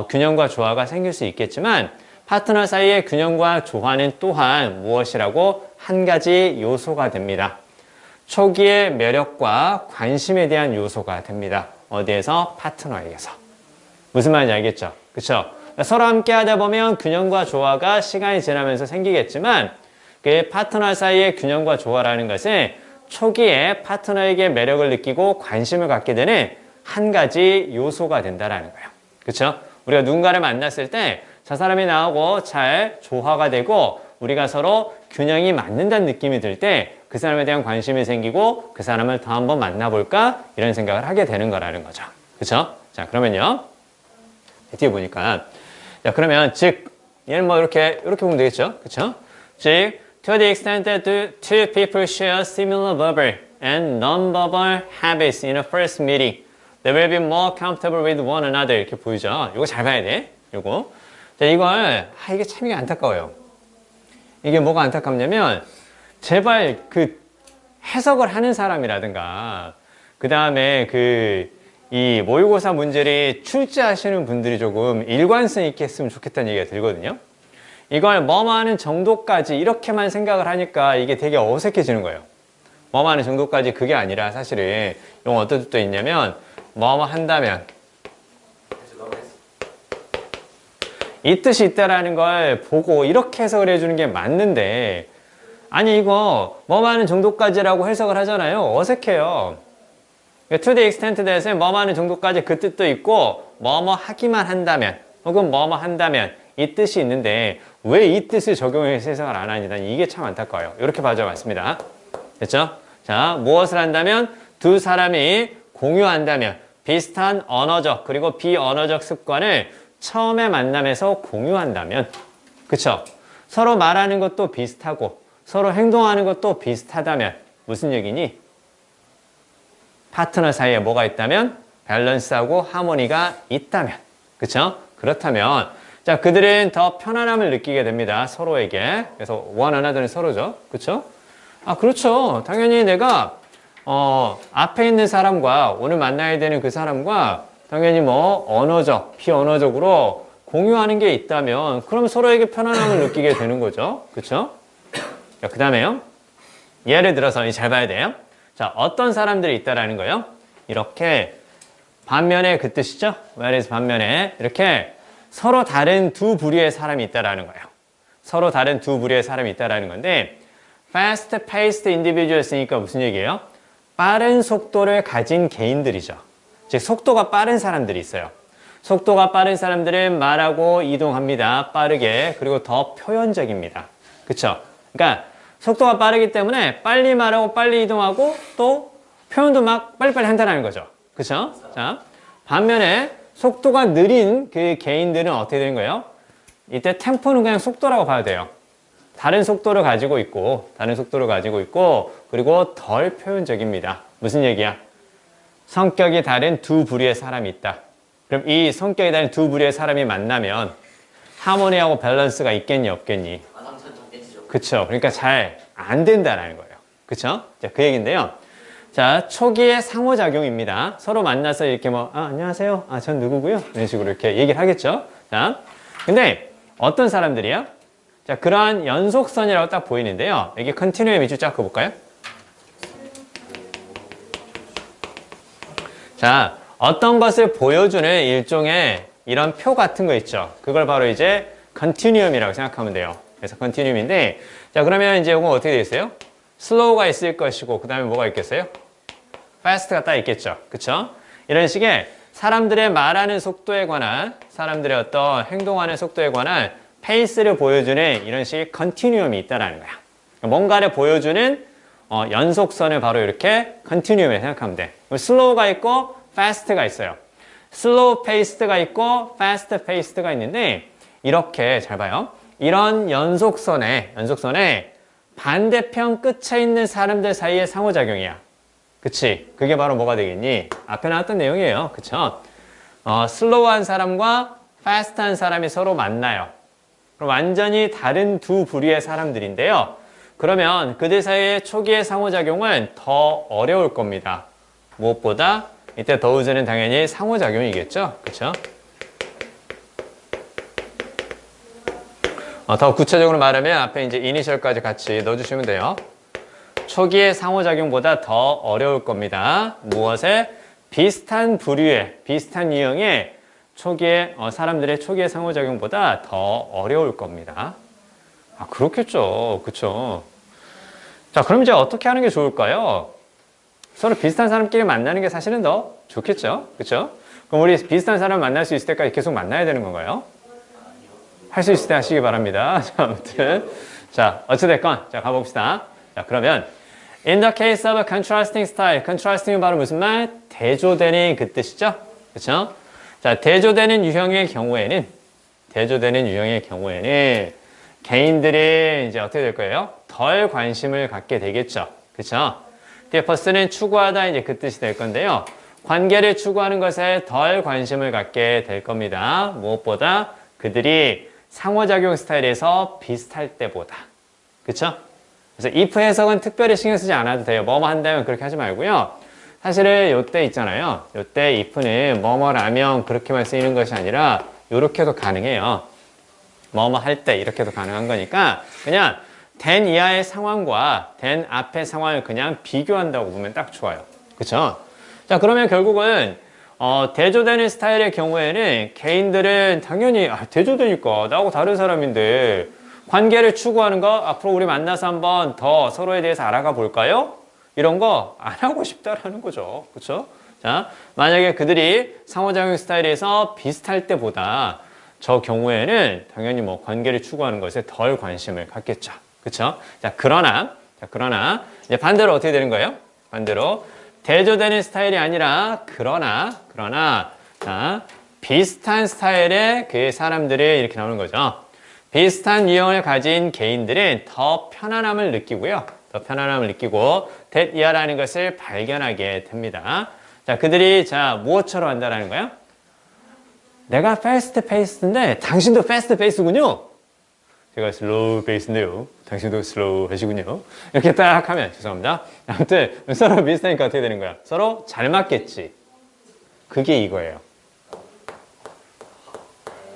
균형과 조화가 생길 수 있겠지만, 파트너 사이의 균형과 조화는 또한 무엇이라고? 한 가지 요소가 됩니다. 초기의 매력과 관심에 대한 요소가 됩니다. 어디에서? 파트너에게서. 무슨 말인지 알겠죠? 그쵸? 서로 함께 하다 보면 균형과 조화가 시간이 지나면서 생기겠지만 그 파트너 사이의 균형과 조화라는 것은 초기에 파트너에게 매력을 느끼고 관심을 갖게 되는 한 가지 요소가 된다라는 거예요. 그렇죠? 우리가 누군가를 만났을 때 저 사람이 나하고 잘 조화가 되고 우리가 서로 균형이 맞는다는 느낌이 들 때 그 사람에 대한 관심이 생기고 그 사람을 더 한번 만나볼까 이런 생각을 하게 되는 거라는 거죠. 그렇죠? 자, 그러면요. 뒤에 보니까 자, 그러면 즉 얘는 뭐 이렇게 보면 되겠죠. 그렇죠? 즉 to the extent that the two people share similar verbal and non-verbal habits in a first meeting, they will be more comfortable with one another. 이렇게 보이죠? 이거 잘 봐야 돼. 이거. 자, 이걸 이게 참 이게 안타까워요. 이게 뭐가 안타깝냐면 제발 그 해석을 하는 사람이라든가 그 다음에 이 모의고사 문제를 출제하시는 분들이 조금 일관성 있게 했으면 좋겠다는 얘기가 들거든요. 이걸 뭐뭐 하는 정도까지 이렇게만 생각을 하니까 이게 되게 어색해지는 거예요. 뭐뭐 하는 정도까지 그게 아니라 사실은 이건 어떤 뜻도 있냐면 뭐뭐 한다면 이 뜻이 있다라는 걸 보고 이렇게 해석을 해주는 게 맞는데 아니 이거 뭐뭐 하는 정도까지라고 해석을 하잖아요. 어색해요. to the extent that은 뭐뭐 하는 정도까지 그 뜻도 있고 뭐뭐 하기만 한다면 혹은 뭐뭐 한다면 이 뜻이 있는데 왜 이 뜻을 적용해서 해석을 안 하니? 난 이게 참 안타까워요. 이렇게 봐줘 맞습니다. 됐죠? 자, 무엇을 한다면 두 사람이 공유한다면 비슷한 언어적 그리고 비언어적 습관을 처음에 만남에서 공유한다면 그쵸? 서로 말하는 것도 비슷하고 서로 행동하는 것도 비슷하다면 무슨 얘기니? 파트너 사이에 뭐가 있다면? 밸런스하고 하모니가 있다면 그쵸? 그렇다면 자, 그들은 더 편안함을 느끼게 됩니다. 서로에게. 그래서 one another는 서로죠. 그쵸? 아, 그렇죠. 당연히 내가 앞에 있는 사람과 오늘 만나야 되는 그 사람과 당연히 뭐 언어적, 비언어적으로 공유하는 게 있다면 그럼 서로에게 편안함을 느끼게 되는 거죠. 그쵸? 자, 그 다음에요. 예를 들어서 잘 봐야 돼요. 자, 어떤 사람들이 있다라는 거예요. 이렇게 반면에 그 뜻이죠. whereas 반면에 이렇게 서로 다른 두 부류의 사람이 있다라는 거예요. 서로 다른 두 부류의 사람이 있다라는 건데 fast-paced individuals니까 무슨 얘기예요? 빠른 속도를 가진 개인들이죠. 즉 속도가 빠른 사람들이 있어요. 속도가 빠른 사람들은 말하고 이동합니다. 빠르게. 그리고 더 표현적입니다. 그쵸? 그러니까 속도가 빠르기 때문에 빨리 말하고 빨리 이동하고 또 표현도 막 빨리빨리 한다는 거죠. 그쵸? 자, 반면에 속도가 느린 그 개인들은 어떻게 되는 거예요? 이때 템포는 그냥 속도라고 봐야 돼요. 다른 속도를 가지고 있고 그리고 덜 표현적입니다. 무슨 얘기야? 성격이 다른 두 부류의 사람이 있다. 그럼 이 성격이 다른 두 부류의 사람이 만나면 하모니하고 밸런스가 있겠니 없겠니? 그쵸? 그러니까 잘 안 된다는 거예요. 그쵸? 자, 그 얘기인데요. 자, 초기의 상호작용입니다. 서로 만나서 이렇게 안녕하세요. 전 누구고요. 이런 식으로 이렇게 얘기를 하겠죠. 자, 근데 어떤 사람들이야? 자, 그러한 연속선이라고 딱 보이는데요. 여기 컨티뉴의 밑줄 쫙 그어볼까요? 자, 어떤 것을 보여주는 일종의 이런 표 같은 거 있죠. 그걸 바로 이제 컨티뉴엄이라고 생각하면 돼요. 그래서 컨티뉴엄인데, 자, 그러면 이제 이건 어떻게 되어 있어요? 슬로우가 있을 것이고, 그 다음에 뭐가 있겠어요? fast가 딱 있겠죠. 그쵸? 이런 식의 사람들의 말하는 속도에 관한, 사람들의 어떤 행동하는 속도에 관한 페이스를 보여주는 이런 식의 컨티뉴엄이 있다는 거야. 뭔가를 보여주는 연속선을 바로 이렇게 컨티뉴엄에 생각하면 돼. 슬로우가 있고 fast가 있어요. 슬로우 페이스가 있고 fast 페이스가 있는데 이렇게 잘 봐요. 이런 연속선에 반대편 끝에 있는 사람들 사이의 상호작용이야. 그치? 그게 바로 뭐가 되겠니? 앞에 나왔던 내용이에요. 그쵸? 슬로우한 사람과 fast한 사람이 서로 만나요. 그럼 완전히 다른 두 부류의 사람들인데요. 그러면 그들 사이의 초기의 상호작용은 더 어려울 겁니다. 무엇보다 이때 더우즈는 당연히 상호작용이겠죠. 그쵸? 더 구체적으로 말하면 앞에 이제 이니셜까지 같이 넣어주시면 돼요. 초기의 상호작용보다 더 어려울 겁니다. 무엇에? 비슷한 부류의, 비슷한 유형의 초기에 사람들의 초기의 상호작용보다 더 어려울 겁니다. 아, 그렇겠죠. 그쵸? 자, 그럼 이제 어떻게 하는 게 좋을까요? 서로 비슷한 사람끼리 만나는 게 사실은 더 좋겠죠. 그쵸? 그럼 우리 비슷한 사람 만날 수 있을 때까지 계속 만나야 되는 건가요? 할 수 있을 때 하시기 바랍니다. 자, 아무튼. 자, 어찌됐건. 자, 가봅시다. 자, 그러면 in the case of a contrasting style. contrasting은 바로 무슨 말? 대조되는 그 뜻이죠. 그쵸? 자, 대조되는 유형의 경우에는 개인들이 이제 어떻게 될 거예요? 덜 관심을 갖게 되겠죠. 그쵸? 뒤에 퍼스는 추구하다 이제 그 뜻이 될 건데요. 관계를 추구하는 것에 덜 관심을 갖게 될 겁니다. 무엇보다 그들이 상호작용 스타일에서 비슷할 때보다. 그쵸? 그래서 if 해석은 특별히 신경 쓰지 않아도 돼요. 뭐뭐 한다면 그렇게 하지 말고요. 사실은 요때 있잖아요. 요때 if는 뭐뭐라면 그렇게만 쓰이는 것이 아니라 요렇게도 가능해요. 뭐뭐 할 때 이렇게도 가능한 거니까 그냥 then 이하의 상황과 then 앞의 상황을 그냥 비교한다고 보면 딱 좋아요. 그쵸? 자, 그러면 결국은 대조되는 스타일의 경우에는 개인들은 당연히 대조되니까 나하고 다른 사람인데 관계를 추구하는 거 앞으로 우리 만나서 한번 더 서로에 대해서 알아가 볼까요? 이런 거 안 하고 싶다라는 거죠. 그쵸? 자, 만약에 그들이 상호작용 스타일에서 비슷할 때보다 저 경우에는 당연히 뭐 관계를 추구하는 것에 덜 관심을 갖겠죠. 그쵸? 자, 그러나 이제 반대로 어떻게 되는 거예요? 반대로 대조되는 스타일이 아니라 그러나 자, 비슷한 스타일의 그 사람들이 이렇게 나오는 거죠. 비슷한 유형을 가진 개인들은 더 편안함을 느끼고요. 더 편안함을 느끼고 that 이하라는 것을 발견하게 됩니다. 자, 그들이 자 무엇처럼 한다라는 거예요? 내가 fast paced인데 당신도 fast pace군요. 제가 슬로우 페이스인데요. 당신도 슬로우 하시군요. 이렇게 딱 하면 죄송합니다. 아무튼 서로 비슷하니까 어떻게 되는 거야? 서로 잘 맞겠지. 그게 이거예요.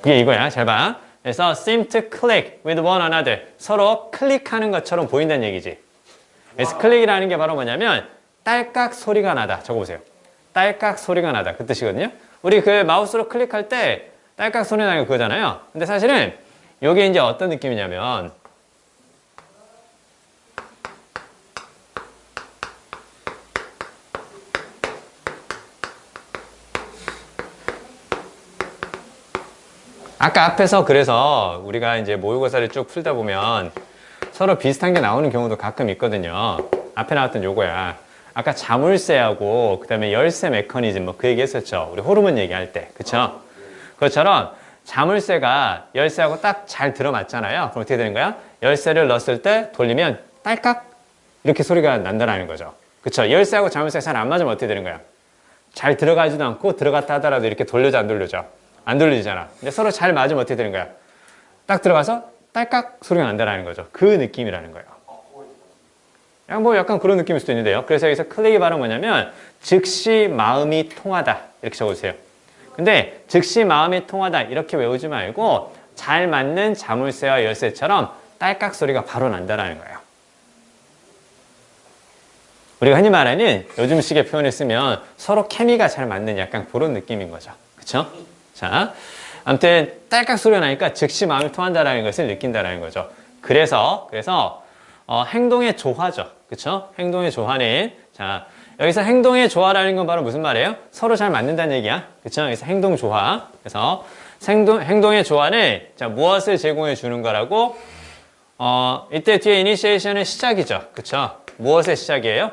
그게 이거야. 잘 봐. 그래서 seem to click with one another. 서로 클릭하는 것처럼 보인다는 얘기지. 그래서 클릭이라는 게 바로 뭐냐면 딸깍 소리가 나다. 적어보세요. 딸깍 소리가 나다. 그 뜻이거든요. 우리 그 마우스로 클릭할 때 딸깍 소리 나는 거 그거잖아요. 근데 사실은 이게 이제 어떤 느낌이냐면 아까 앞에서 그래서 우리가 이제 모의고사를 쭉 풀다 보면 서로 비슷한 게 나오는 경우도 가끔 있거든요. 앞에 나왔던 요거야. 아까 자물쇠하고 그다음에 열쇠 메커니즘 뭐 그 얘기 했었죠. 우리 호르몬 얘기할 때. 그쵸? 그것처럼 자물쇠가 열쇠하고 딱 잘 들어맞잖아요. 그럼 어떻게 되는 거야? 열쇠를 넣었을 때 돌리면 딸깍 이렇게 소리가 난다는 거죠. 그쵸? 열쇠하고 자물쇠가 잘 안 맞으면 어떻게 되는 거야? 잘 들어가지도 않고 들어갔다 하더라도 이렇게 돌려져 안 돌려져? 안 돌리잖아. 근데 서로 잘 맞으면 어떻게 되는 거야? 딱 들어가서 딸깍 소리가 난다는 거죠. 그 느낌이라는 거예요. 뭐 약간 그런 느낌일 수도 있는데요. 그래서 여기서 클릭이 바로 뭐냐면 즉시 마음이 통하다 이렇게 적어주세요. 근데 즉시 마음이 통하다 이렇게 외우지 말고 잘 맞는 자물쇠와 열쇠처럼 딸깍 소리가 바로 난다는 거예요. 우리가 흔히 말하는 요즘식의 표현을 쓰면 서로 케미가 잘 맞는 약간 그런 느낌인 거죠. 그쵸? 자, 아무튼 딸깍 소리가 나니까 즉시 마음이 통한다는 것을 느낀다는 거죠. 그래서 행동의 조화죠. 그쵸? 행동의 조화는 자 여기서 행동의 조화라는 건 바로 무슨 말이에요? 서로 잘 맞는다는 얘기야. 그쵸? 여기서 행동 조화. 그래서 행동의 조화는 자 무엇을 제공해 주는 거라고? 이때 뒤에 initiation은 시작이죠. 그쵸? 무엇의 시작이에요?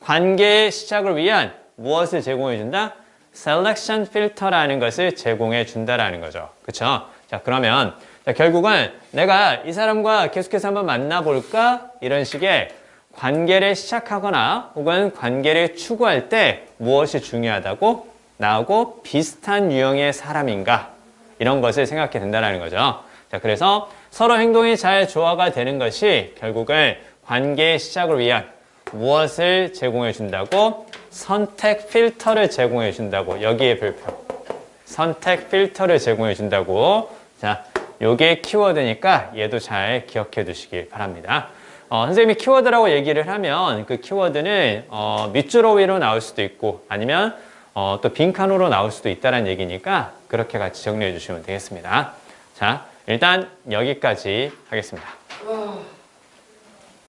관계의 시작을 위한 무엇을 제공해 준다? selection filter라는 것을 제공해 준다라는 거죠. 그쵸? 자, 그러면 자, 결국은 내가 이 사람과 계속해서 한번 만나볼까? 이런 식의 관계를 시작하거나 혹은 관계를 추구할 때 무엇이 중요하다고? 나하고 비슷한 유형의 사람인가? 이런 것을 생각해 된다는 거죠. 자, 그래서 서로 행동이 잘 조화가 되는 것이 결국은 관계의 시작을 위한 무엇을 제공해 준다고? 선택 필터를 제공해 준다고. 여기에 별표. 선택 필터를 제공해 준다고. 자, 요게 키워드니까 얘도 잘 기억해 두시길 바랍니다. 선생님이 키워드라고 얘기를 하면 그 키워드는 밑줄로 위로 나올 수도 있고 아니면 또 빈칸으로 나올 수도 있다는 얘기니까 그렇게 같이 정리해 주시면 되겠습니다. 자, 일단 여기까지 하겠습니다.